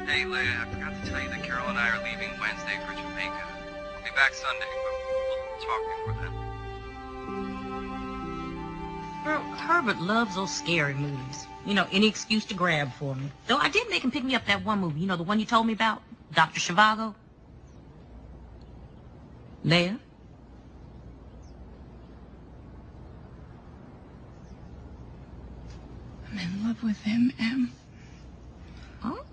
Speaker 2: Hey, Leia, I forgot to tell you that Carol and I are leaving Wednesday for Jamaica. We'll be back Sunday, but we'll talk before then.
Speaker 4: Girl, Herbert loves those scary movies. You know, any excuse to grab for me. Though I did make him pick me up that one movie. You know, the one you told me about? Dr. Zhivago? Leia?
Speaker 15: I'm in love with him, Em.
Speaker 4: Oh.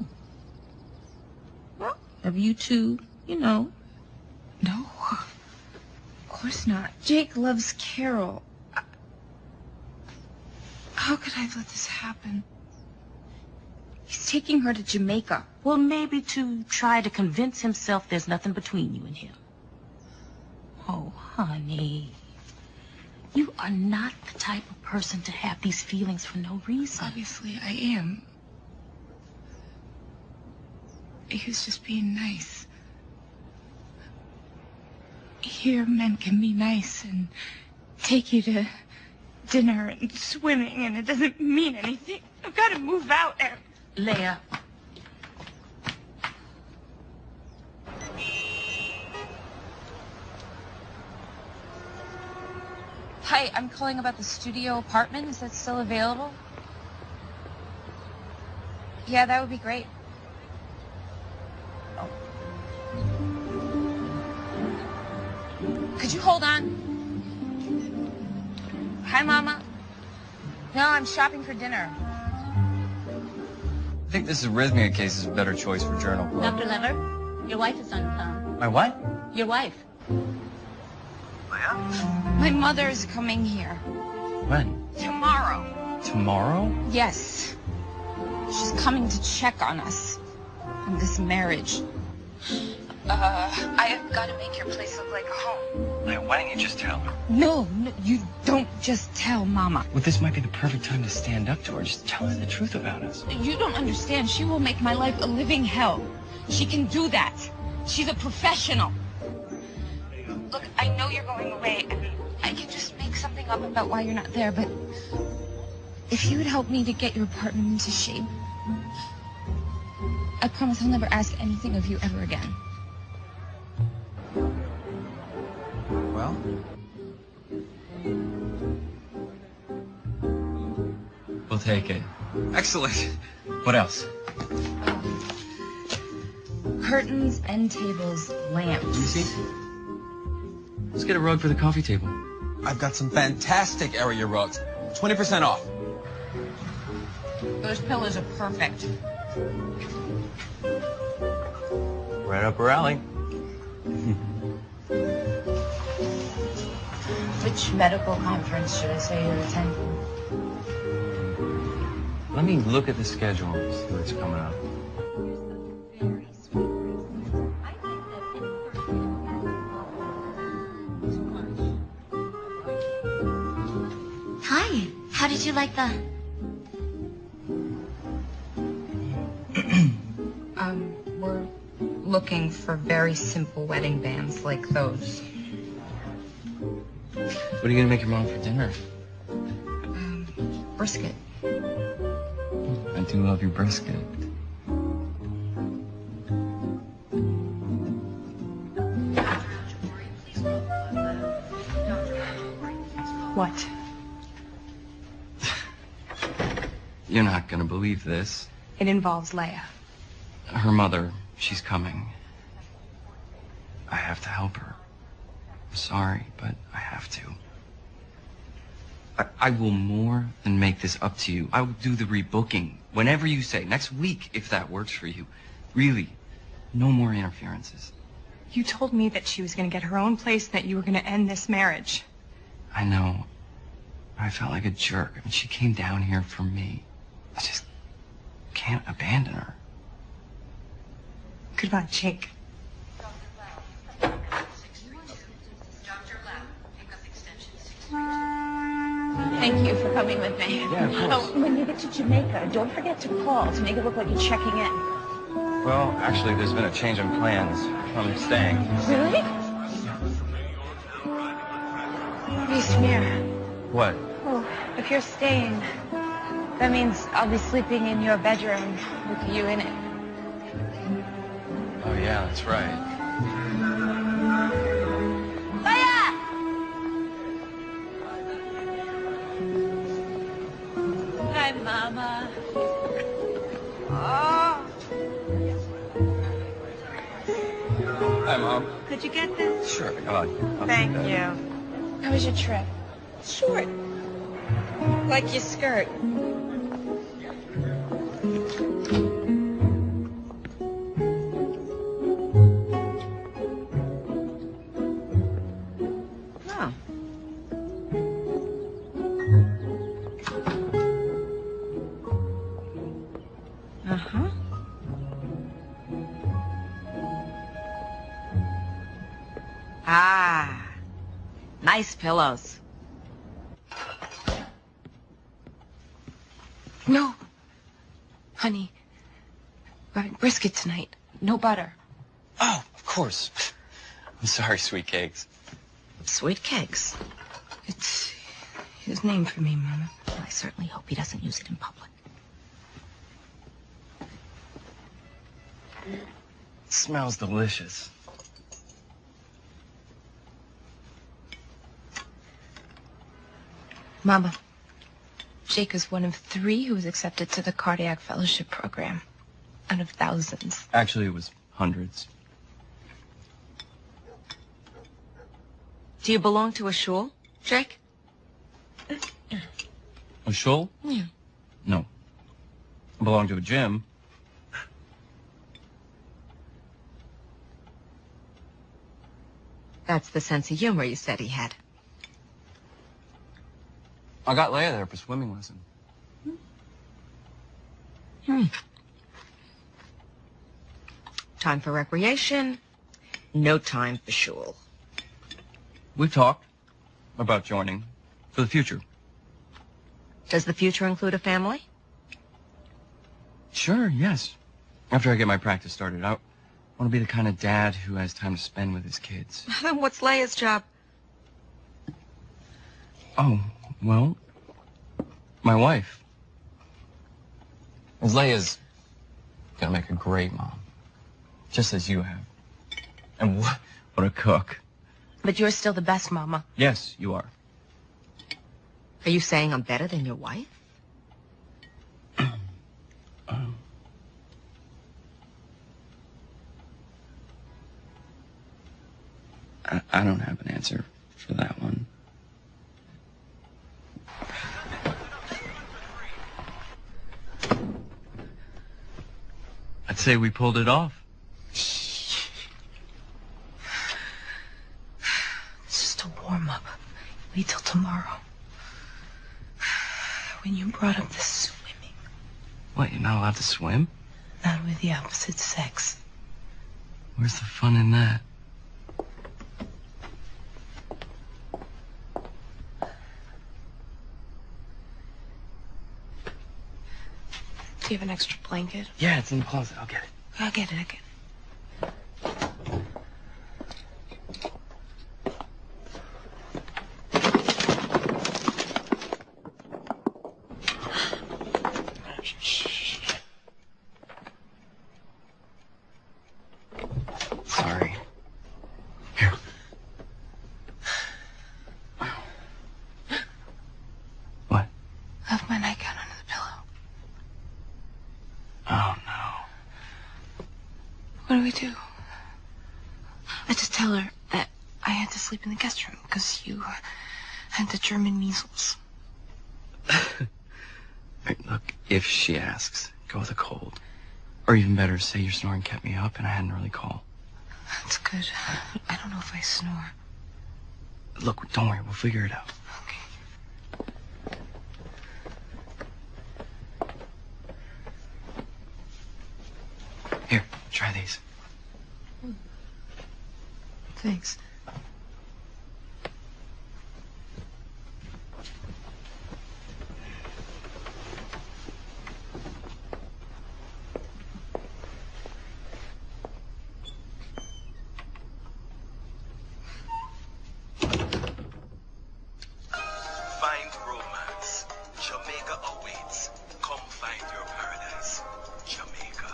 Speaker 4: Well, have you two, you know?
Speaker 15: No. Of course not. Jake loves Carol. How could I let this happen? He's taking her to Jamaica.
Speaker 4: Well, maybe to try to convince himself there's nothing between you and him. Oh, honey. You are not the type of person to have these feelings for no reason.
Speaker 15: Obviously, I am. He was just being nice. Here, men can be nice and take you to dinner and swimming, and it doesn't mean anything. I've got to move out, Em.
Speaker 4: Leia.
Speaker 15: Hi, I'm calling about the studio apartment. Is that still available? Yeah, that would be great. Oh. Could you hold on? Hi, Mama. No, I'm shopping for dinner.
Speaker 2: I think this arrhythmia case is a better choice for Journal Club.
Speaker 4: Dr. Lever, your wife is on the phone.
Speaker 2: My what?
Speaker 4: Your wife.
Speaker 15: My mother is coming here.
Speaker 2: When?
Speaker 15: Tomorrow.
Speaker 2: Tomorrow?
Speaker 15: Yes. She's coming to check on us. On this marriage. I have got to make your place look like a home.
Speaker 2: Leia, why didn't you just tell her?
Speaker 15: No, you don't just tell Mama.
Speaker 2: Well, this might be the perfect time to stand up to her. Just tell her the truth about us.
Speaker 15: You don't understand. She will make my life a living hell. She can do that. She's a professional. Look, I know you're going away, and I can just make something up about why you're not there, but if you would help me to get your apartment into shape, I promise I'll never ask anything of you ever again.
Speaker 2: Well? We'll take it. Excellent. What else?
Speaker 15: Curtains, end tables, lamps.
Speaker 2: Let me see. Let's get a rug for the coffee table.
Speaker 19: I've got some fantastic area rugs. 20% off.
Speaker 15: Those pillows are perfect.
Speaker 2: Right up her alley.
Speaker 15: Which medical conference should I say you're attending?
Speaker 2: Let me look at the schedule and see what's coming up.
Speaker 18: Hi. How did you like the...
Speaker 15: We're looking for very simple wedding bands like those.
Speaker 2: What are you gonna make your mom for dinner?
Speaker 15: Brisket.
Speaker 2: I do love your brisket.
Speaker 5: What?
Speaker 2: You're not gonna believe this.
Speaker 5: It involves Leia.
Speaker 2: Her mother, she's coming. I have to help her. I'm sorry, but I have to. I will more than make this up to you. I will do the rebooking whenever you say. Next week, if that works for you. Really, no more interferences.
Speaker 5: You told me that she was going to get her own place, that you were going to end this marriage.
Speaker 2: I know. I felt like a jerk. I mean, she came down here for me. I just can't abandon her.
Speaker 5: Goodbye, Jake.
Speaker 20: Thank you for coming with me.
Speaker 2: Yeah, of course.
Speaker 20: When you get to Jamaica, don't forget to call to make it look like you're checking in.
Speaker 2: Well, actually, there's been a change in plans. I'm staying.
Speaker 20: Really? Hey, Samir.
Speaker 2: What?
Speaker 20: Oh, if you're staying, that means I'll be sleeping in your bedroom with you in it.
Speaker 2: Oh, yeah, that's right.
Speaker 3: Hi, Mama.
Speaker 20: Oh.
Speaker 2: Hi, Mom.
Speaker 3: Could you get this?
Speaker 2: Sure. I'll
Speaker 5: Thank
Speaker 2: take that.
Speaker 5: you.
Speaker 20: How was your trip? Short. Like your skirt.
Speaker 15: Oh. Uh-huh. Ah, nice pillows.
Speaker 5: No. Honey, we're having brisket tonight. No butter.
Speaker 2: Oh, of course. I'm sorry, sweet cakes.
Speaker 15: Sweet cakes. It's his name for me, Mama. I certainly hope he doesn't use it in public.
Speaker 2: It smells delicious.
Speaker 5: Mama, Jake is one of 3 who was accepted to the Cardiac Fellowship Program. Out of thousands.
Speaker 2: Actually, it was hundreds.
Speaker 15: Do you belong to a shul, Jake?
Speaker 2: A shul?
Speaker 15: Yeah.
Speaker 2: No. I belong to a gym.
Speaker 15: That's the sense of humor you said he had.
Speaker 2: I got Leia there for swimming lesson.
Speaker 15: Time for recreation, no time for shul.
Speaker 2: We've talked about joining for the future.
Speaker 15: Does the future include a family?
Speaker 2: Sure, yes. After I get my practice started, I want to be the kind of dad who has time to spend with his kids.
Speaker 15: Then what's Leia's job?
Speaker 2: Oh, well, my wife. Leia's gonna make a great mom. Just as you have. And what a cook.
Speaker 5: But you're still the best, Mama.
Speaker 2: Yes, you are.
Speaker 15: Are you saying I'm better than your wife?
Speaker 2: I don't have an answer for that one. I'd say we pulled it off.
Speaker 4: Wait till tomorrow. When you brought up the swimming.
Speaker 2: What, you're not allowed to swim?
Speaker 4: Not with the opposite sex.
Speaker 2: Where's the fun in that?
Speaker 11: Do you have an extra blanket?
Speaker 2: Yeah, it's in the closet. I'll get it.
Speaker 11: I'll get it.
Speaker 2: Sorry. Here. What?
Speaker 11: I left my nightgown under the pillow.
Speaker 2: Oh, no.
Speaker 11: What do we do? I just tell her that I had to sleep in the guest room because you had the German measles.
Speaker 2: Right, look, if she asks, go with a cold. Or even better, say your snoring kept me up and I hadn't really called.
Speaker 11: That's good. I don't know if I snore.
Speaker 2: Look, don't worry, we'll figure it out. Here, try these.
Speaker 11: Thanks.
Speaker 21: Find romance. Jamaica awaits. Come find your paradise. Jamaica.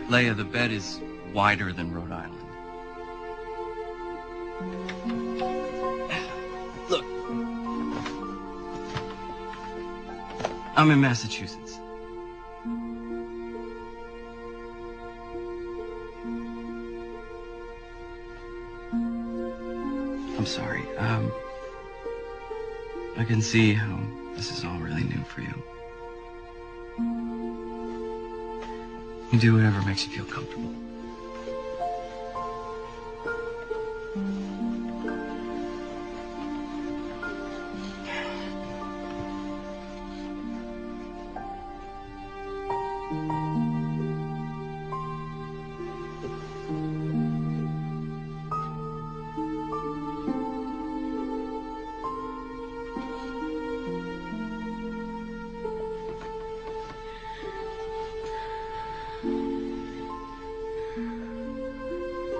Speaker 2: Leia, the bed is wider than Rhode Island. Look. I'm in Massachusetts. I'm sorry. I can see how this is all really new for you. You do whatever makes you feel comfortable.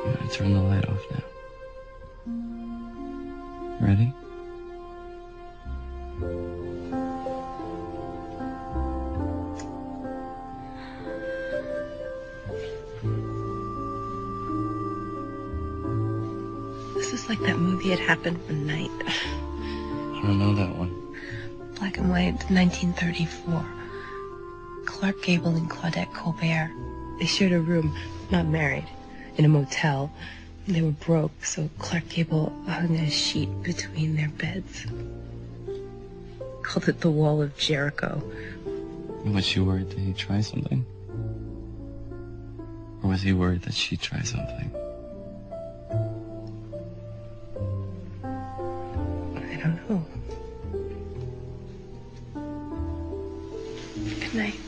Speaker 2: I'm gonna turn the light off now. Ready?
Speaker 11: This is like that movie It Happened One Night.
Speaker 2: I don't know that one.
Speaker 11: Black and white, 1934. Clark Gable and Claudette Colbert. They shared a room, not married, in a motel. They were broke, so Clark Gable hung a sheet between their beds. Called it the Wall of Jericho.
Speaker 2: Was she worried that he'd try something? Or was he worried that she'd try something?
Speaker 11: I don't know. Good night.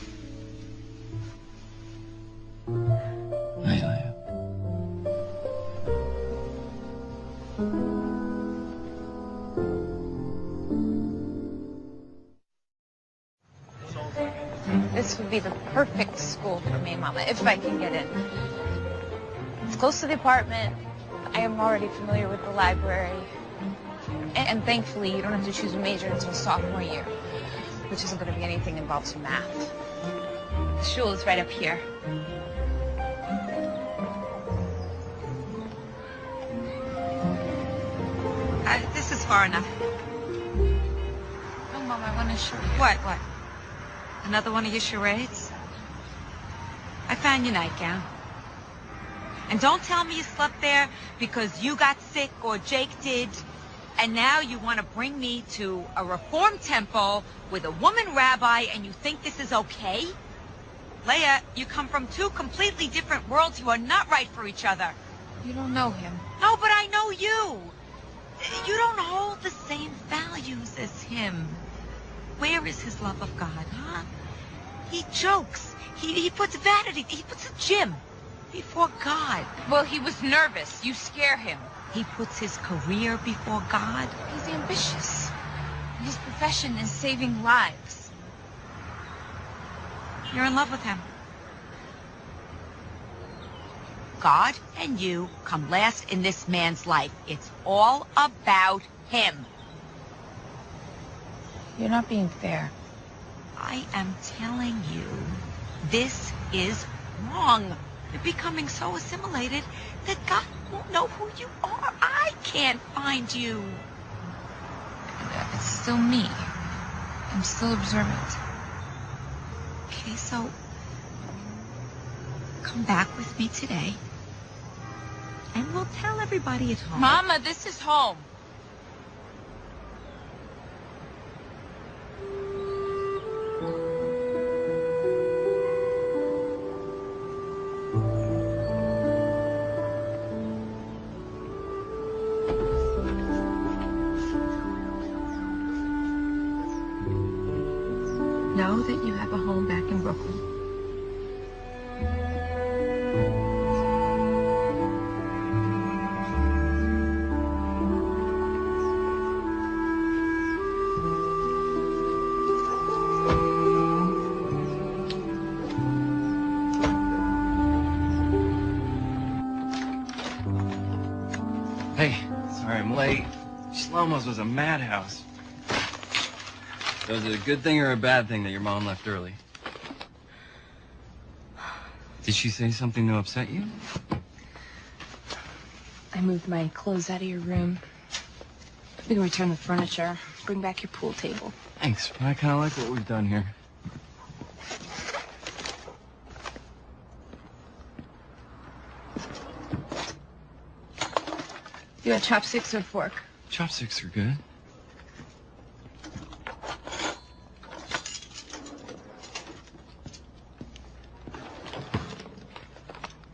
Speaker 2: Night, Leia.
Speaker 20: This would be the perfect school for me, Mama, if I can get in. It's close to the apartment. I am already familiar with the library. And thankfully, you don't have to choose a major until sophomore year, which isn't going to be anything involved in math. The shul is right up here.
Speaker 9: This is far enough.
Speaker 20: Oh, Mom, I want to show you.
Speaker 9: What? Another one of your charades? I found your nightgown. And don't tell me you slept there because you got sick or Jake did. And now you want to bring me to a reform temple with a woman rabbi and you think this is okay? Leia, you come from two completely different worlds. You are not right for each other.
Speaker 20: You don't know him.
Speaker 9: No, but I know you. You don't hold the same values as him. Where is his love of God, huh? He jokes. He puts vanity, he puts a gym before God.
Speaker 20: Well, he was nervous. You scare him.
Speaker 9: He puts his career before God.
Speaker 20: He's ambitious. His profession is saving lives.
Speaker 9: You're in love with him. God and you come last in this man's life. It's all about him.
Speaker 20: You're not being fair.
Speaker 9: I am telling you, this is wrong. You're becoming so assimilated that God won't know who you are. I can't find you.
Speaker 20: It's still me. I'm still observant.
Speaker 9: Okay, so come back with me today. And we'll tell everybody at home.
Speaker 20: Mama, this is home.
Speaker 11: Know that you have a home back in Brooklyn.
Speaker 2: Hey, sorry I'm late. Shlomo's was a madhouse. So is it a good thing or a bad thing that your mom left early? Did she say something to upset you?
Speaker 11: I moved my clothes out of your room. We can return the furniture. Bring back your pool table.
Speaker 2: Thanks, but I kind of like what we've done here.
Speaker 11: You got chopsticks or fork?
Speaker 2: Chopsticks are good.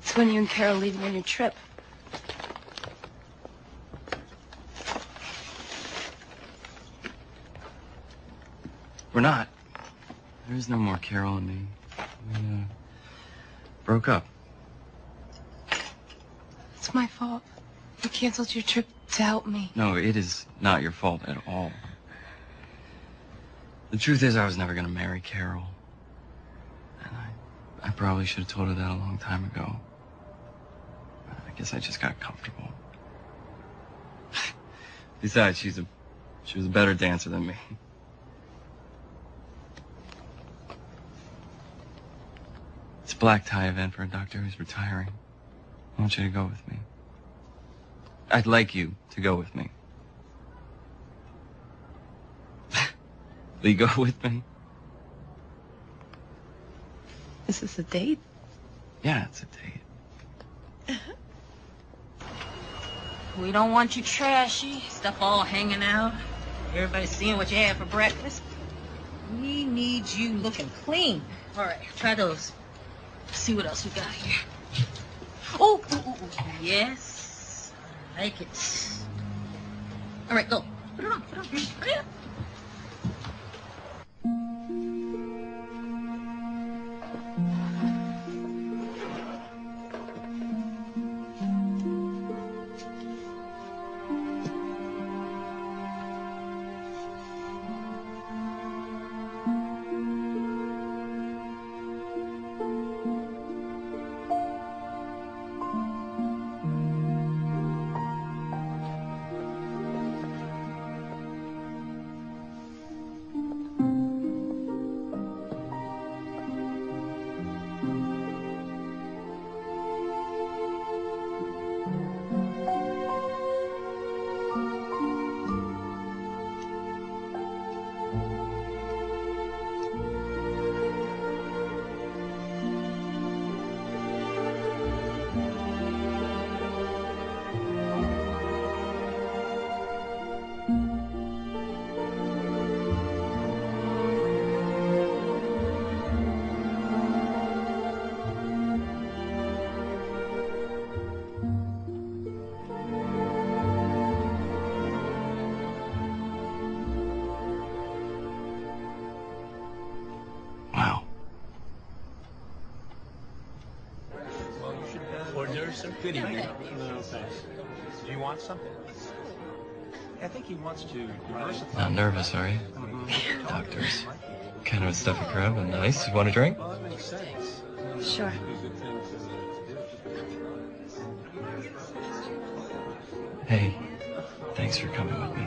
Speaker 11: It's when you and Carol leaving on your trip.
Speaker 2: We're not. There is no more Carol and me. We, broke up.
Speaker 11: It's my fault. You canceled your trip to help me.
Speaker 2: No, it is not your fault at all. The truth is I was never going to marry Carol. And I probably should have told her that a long time ago. I guess I just got comfortable. Besides, she was a better dancer than me. It's a black tie event for a doctor who's retiring. I want you to go with me. I'd like you to go with me. Will you go with me?
Speaker 11: Is this a date?
Speaker 2: Yeah, it's a date.
Speaker 4: We don't want you trashy. Stuff all hanging out. Everybody seeing what you had for breakfast. We need you looking clean. All right, try those. See what else we got here. Oh, yes. I like it. All right, go. Put it on. Hurry up.
Speaker 10: Good evening. No, thanks. Do you want something? I think he wants to diversify.
Speaker 2: Not nervous, are you? Doctors. Kind of a stuffy crowd, but nice. You want a drink?
Speaker 10: Well, that makes sense.
Speaker 11: Sure.
Speaker 2: Hey, thanks for coming with me.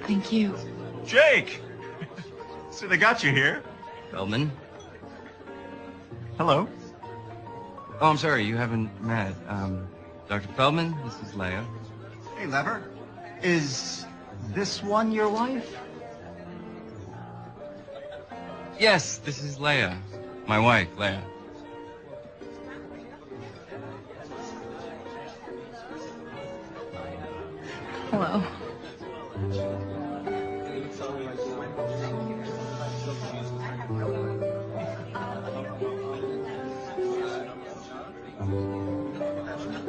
Speaker 11: Thank you.
Speaker 10: Jake! So they got you here.
Speaker 2: Feldman?
Speaker 10: Hello.
Speaker 2: Oh, I'm sorry, you haven't met. Dr. Feldman, this is Leia.
Speaker 10: Hey, Lever. Is this one your wife?
Speaker 2: Yes, this is Leia. My wife, Leia.
Speaker 11: Hello.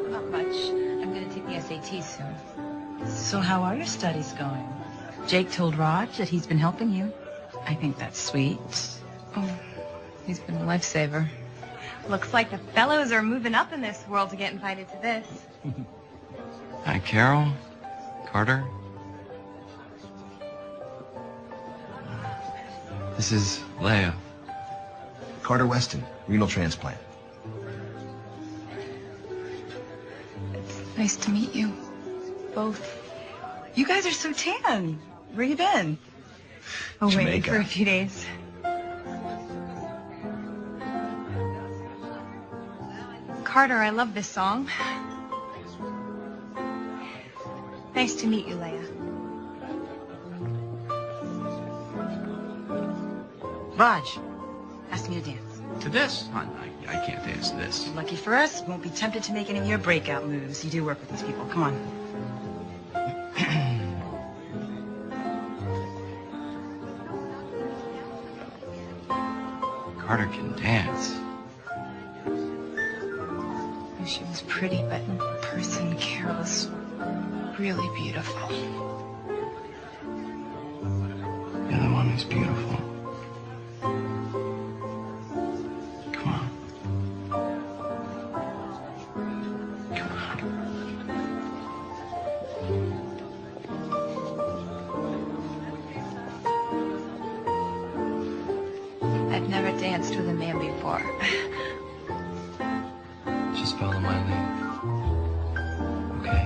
Speaker 15: Not much. I'm going to take the SAT soon.
Speaker 4: So how are your studies going? Jake told Raj that he's been helping you. I think that's sweet.
Speaker 15: Oh, he's been a lifesaver.
Speaker 5: Looks like the fellows are moving up in this world to get invited to this.
Speaker 2: Hi, Carol. Carter. This is Leia.
Speaker 22: Carter Weston, renal transplant.
Speaker 4: Nice to meet you. Both. You guys are so tan. Where you been?
Speaker 5: Oh, waiting
Speaker 22: Jamaica.
Speaker 5: for a few days. Carter, I love this song. Nice to meet you, Leia.
Speaker 4: Raj asked me to dance.
Speaker 17: To this? I can't dance to this.
Speaker 4: Lucky for us, won't be tempted to make any of your breakout moves. You do work with these people. Come on.
Speaker 2: Carter can dance.
Speaker 4: She was pretty, but in person, Carol is really beautiful.
Speaker 2: You're the one who's beautiful. Come on. Come
Speaker 5: I've never danced with a man before.
Speaker 2: Just follow my lead. Okay?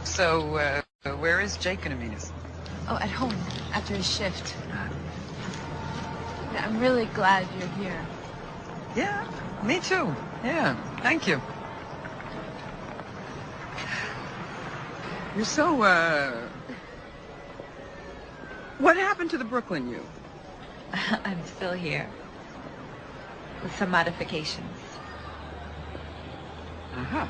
Speaker 6: So, where is Jake gonna meet us?
Speaker 5: Oh, at home, after his shift. Yeah, I'm really glad you're here.
Speaker 6: Yeah, me too. Yeah, thank you. You're so, what happened to the Brooklyn you?
Speaker 5: I'm still here. With some modifications.
Speaker 6: Uh-huh.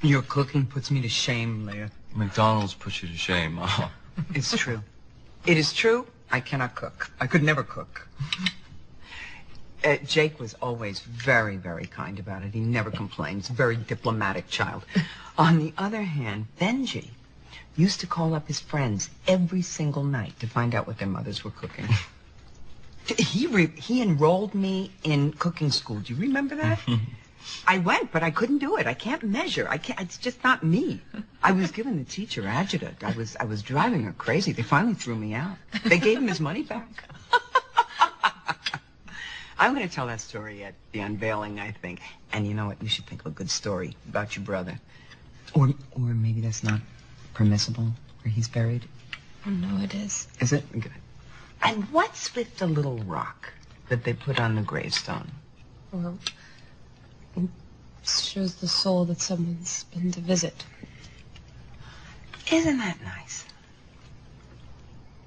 Speaker 1: Your cooking puts me to shame, Leia.
Speaker 2: McDonald's puts you to shame. Oh.
Speaker 1: It's true. It is true. I cannot cook. I could never cook.
Speaker 6: Jake was always very, very kind about it. He never complains. Very diplomatic child. On the other hand, Benji used to call up his friends every single night to find out what their mothers were cooking. He enrolled me in cooking school. Do you remember that? I went, but I couldn't do it. I can't measure. It's just not me. I was giving the teacher adjutant. I was driving her crazy. They finally threw me out. They gave him his money back. I'm going to tell that story at the unveiling, I think. And you know what? You should think of a good story about your brother. Or maybe that's not permissible, where he's buried.
Speaker 11: Oh, no, it is.
Speaker 6: Is it? Good. And what's with the little rock that they put on the gravestone?
Speaker 11: Well, it shows the soul that someone's been to visit.
Speaker 6: Isn't that nice?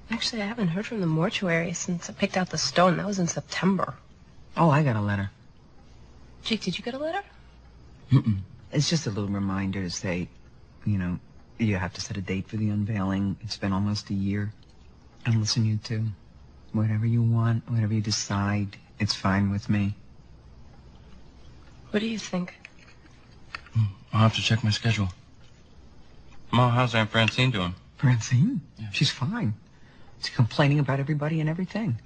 Speaker 11: Actually, I haven't heard from the mortuary since I picked out the stone. That was in September.
Speaker 6: Oh, I got a letter.
Speaker 11: Jake, did you get a letter?
Speaker 6: Mm-mm. It's just a little reminder to say, you know, you have to set a date for the unveiling. It's been almost a year. And listen, you two, whatever you want, whatever you decide, it's fine with me.
Speaker 11: What do you think?
Speaker 2: I'll have to check my schedule. Ma, how's Aunt Francine doing?
Speaker 6: Francine?
Speaker 2: Yeah.
Speaker 6: She's fine. She's complaining about everybody and everything.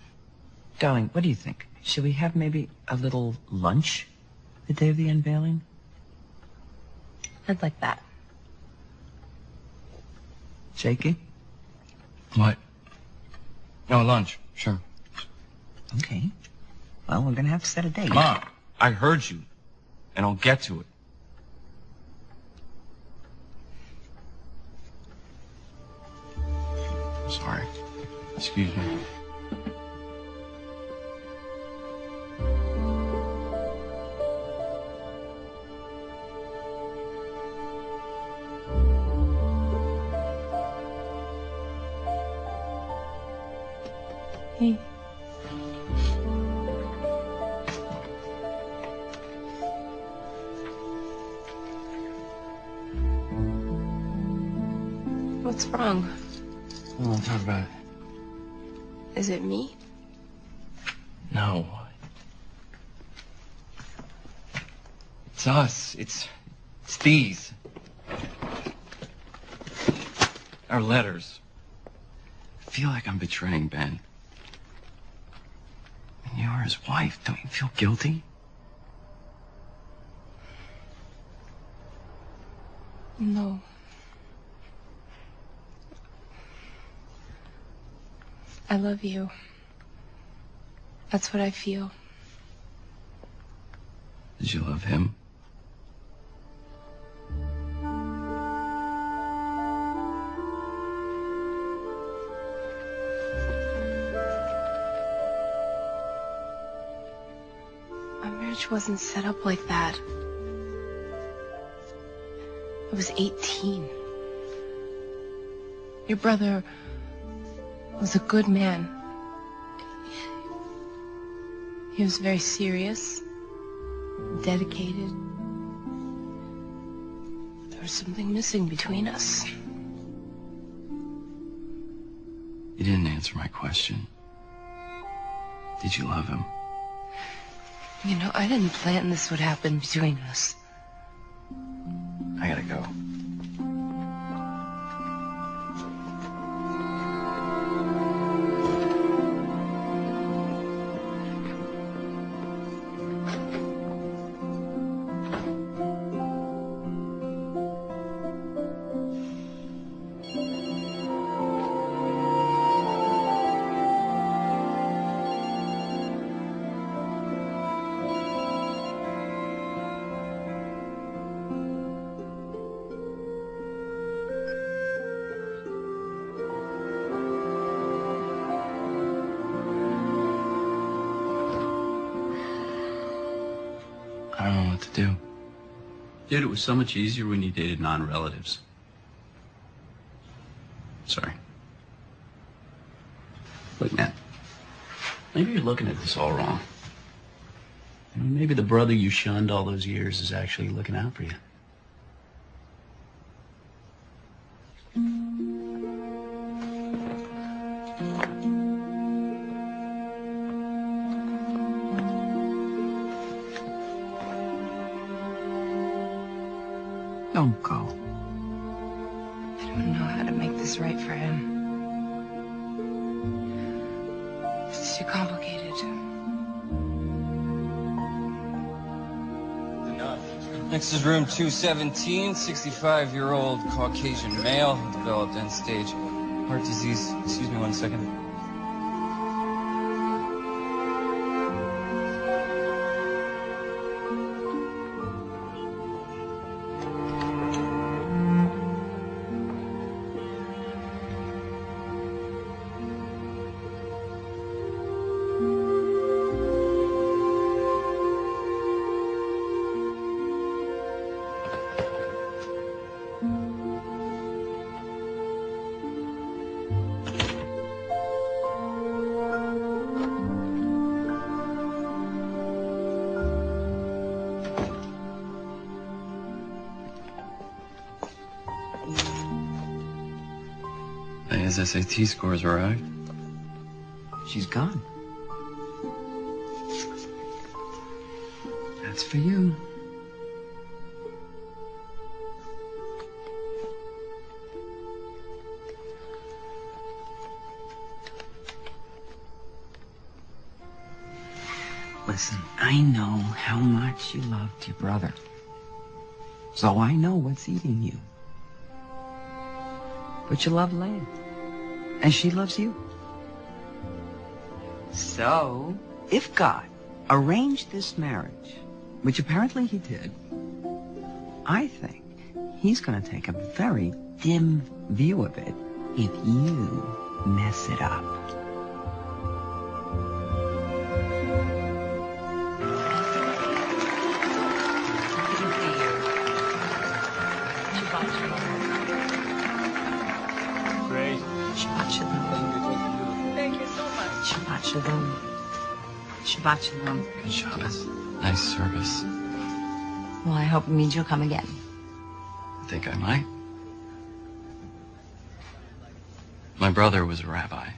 Speaker 6: Darling, what do you think? Should we have maybe a little lunch the day of the unveiling?
Speaker 11: I'd like that.
Speaker 6: Jakey?
Speaker 2: What? No, lunch. Sure.
Speaker 6: Okay. Well, we're going to have to set a date.
Speaker 2: Ma, I heard you. And I'll get to it. Sorry. Excuse me.
Speaker 11: Hey. What's wrong?
Speaker 2: I want to talk about it.
Speaker 11: Is it me?
Speaker 2: No. It's us. It's these. Our letters. I feel like I'm betraying Ben. And you're his wife. Don't you feel guilty?
Speaker 11: No. I love you. That's what I feel.
Speaker 2: Did you love him?
Speaker 11: Our marriage wasn't set up like that. I was 18. Your brother was a good man. He was very serious, dedicated. There was something missing between us.
Speaker 2: You didn't answer my question. Did you love him?
Speaker 11: You know, I didn't plan this would happen between us.
Speaker 2: I gotta go. I don't know what to do.
Speaker 17: Dude, it was so much easier when you dated non-relatives. Sorry. Look, man. Maybe you're looking at this all wrong. I mean, maybe the brother you shunned all those years is actually looking out for you.
Speaker 6: Don't go.
Speaker 15: I don't know how to make this right for him. It's too complicated.
Speaker 2: Next is room 217, 65-year-old Caucasian male, developed end-stage heart disease. Excuse me 1 second. His SAT scores arrived.
Speaker 6: She's gone. That's for you. Listen, I know how much you loved your brother. So I know what's eating you. But you love Leia. And she loves you. So, if God arranged this marriage, which apparently he did, I think he's going to take a very dim view of it if you mess it up.
Speaker 10: Great.
Speaker 6: Shabbat shalom.
Speaker 5: Thank you so much.
Speaker 6: Shabbat shalom. Shabbat shalom.
Speaker 2: Good Shabbos. Nice service.
Speaker 18: Well, I hope it means you'll come again.
Speaker 2: I think I might. My brother was a rabbi.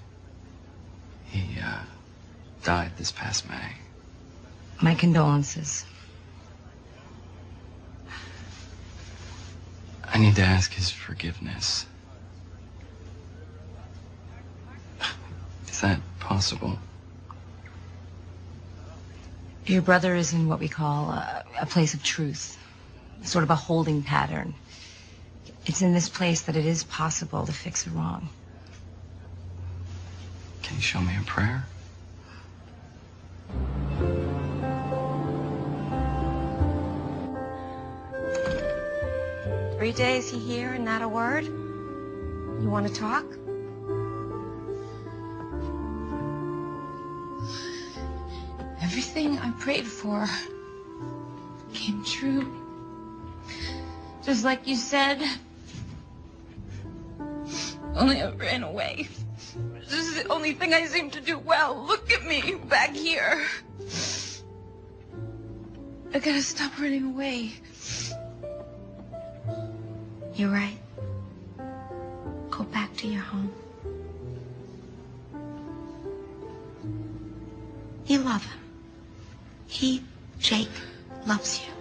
Speaker 2: He, died this past May.
Speaker 18: My condolences.
Speaker 2: I need to ask his forgiveness. Is that possible?
Speaker 18: Your brother is in what we call a place of truth, sort of a holding pattern. It's in this place that it is possible to fix a wrong.
Speaker 2: Can you show me a prayer?
Speaker 18: Three days he here and not a word? You want to talk?
Speaker 15: Everything I prayed for came true. Just like you said. Only I ran away. This is the only thing I seem to do well. Look at me, back here. I gotta stop running away.
Speaker 18: You're right. Go back to your home. You love him. He, Jake, loves you.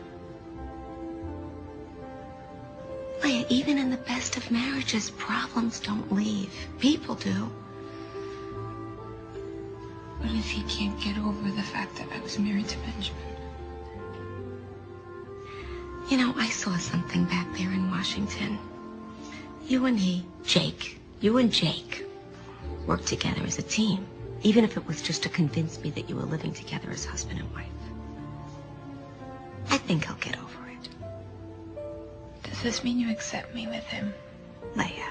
Speaker 18: Leia, even in the best of marriages, problems don't leave. People do.
Speaker 15: What if he can't get over the fact that I was married to Benjamin?
Speaker 18: You know, I saw something back there in Washington. You and he, Jake, you and Jake worked together as a team, even if it was just to convince me that you were living together as husband and wife. I think he'll get over it.
Speaker 15: Does this mean you accept me with him?
Speaker 18: Leia.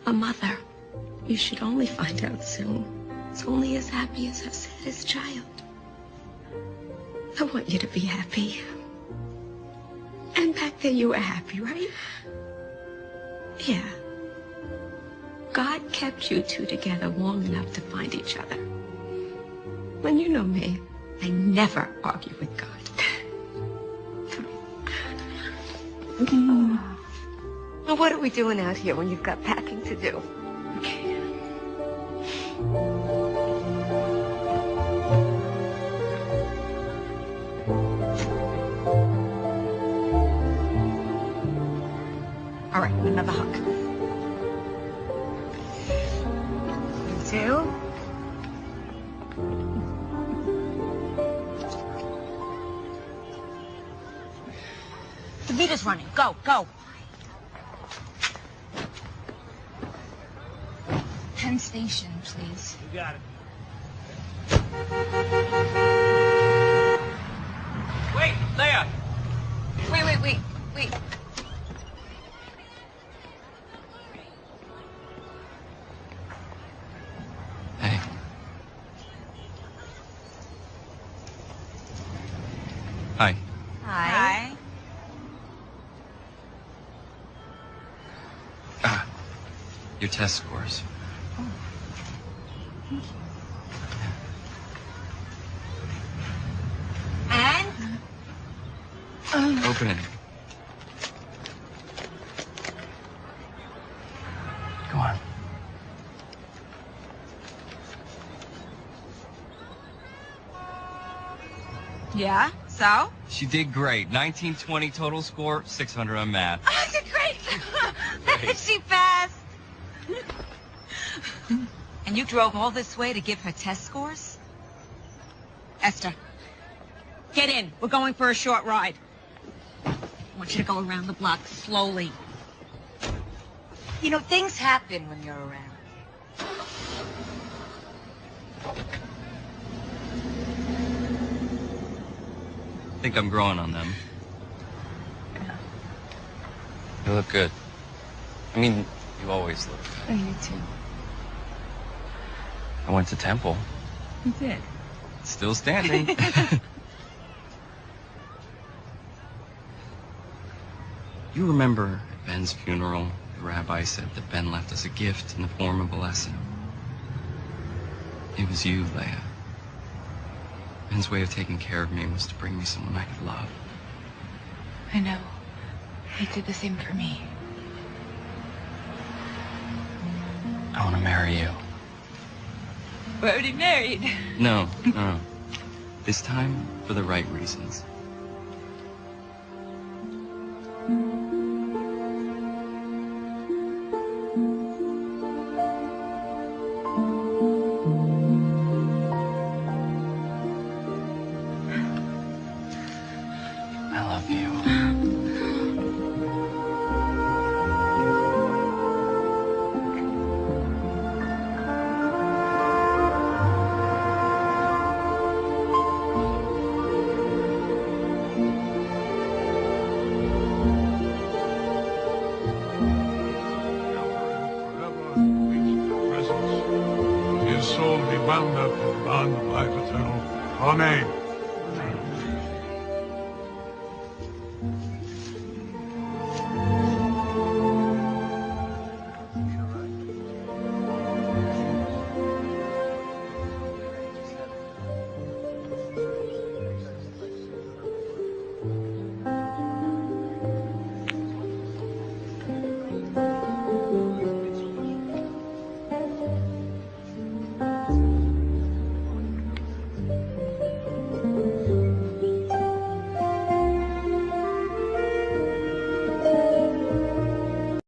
Speaker 18: A mother, you should only find out soon, is only as happy as her saddest child. I want you to be happy. And back then you were happy, right? Yeah. God kept you two together long enough to find each other. When you know me, I never argue with God. Well, what are we doing out here when you've got packing to do? Okay.
Speaker 9: Peter's running. Go, go.
Speaker 5: Penn Station, please.
Speaker 16: You got it. Wait, Leia!
Speaker 9: Wait.
Speaker 2: Hey. Hi.
Speaker 9: Hi.
Speaker 2: Your test scores.
Speaker 9: And?
Speaker 2: Open it. Go on.
Speaker 9: Yeah? So?
Speaker 2: She did great. 1920 total score, 600 on math.
Speaker 9: Oh, I did great.
Speaker 2: Great.
Speaker 9: She passed. And you drove all this way to give her test scores? Esther, get in. We're going for a short ride. I want you to go around the block slowly. You know, things happen when you're around.
Speaker 2: I think I'm growing on them. You look good. I mean, you always look good.
Speaker 5: Oh, you too.
Speaker 2: I went to Temple.
Speaker 5: You did.
Speaker 2: Still standing. You remember at Ben's funeral, the rabbi said that Ben left us a gift in the form of a lesson. It was you, Leia. Ben's way of taking care of me was to bring me someone I could love.
Speaker 11: I know. He did the same for me.
Speaker 2: I want to marry you.
Speaker 5: We're already married.
Speaker 2: No. This time, for the right reasons. I love you.
Speaker 8: His soul be bound up in the bond of life eternal. Amen.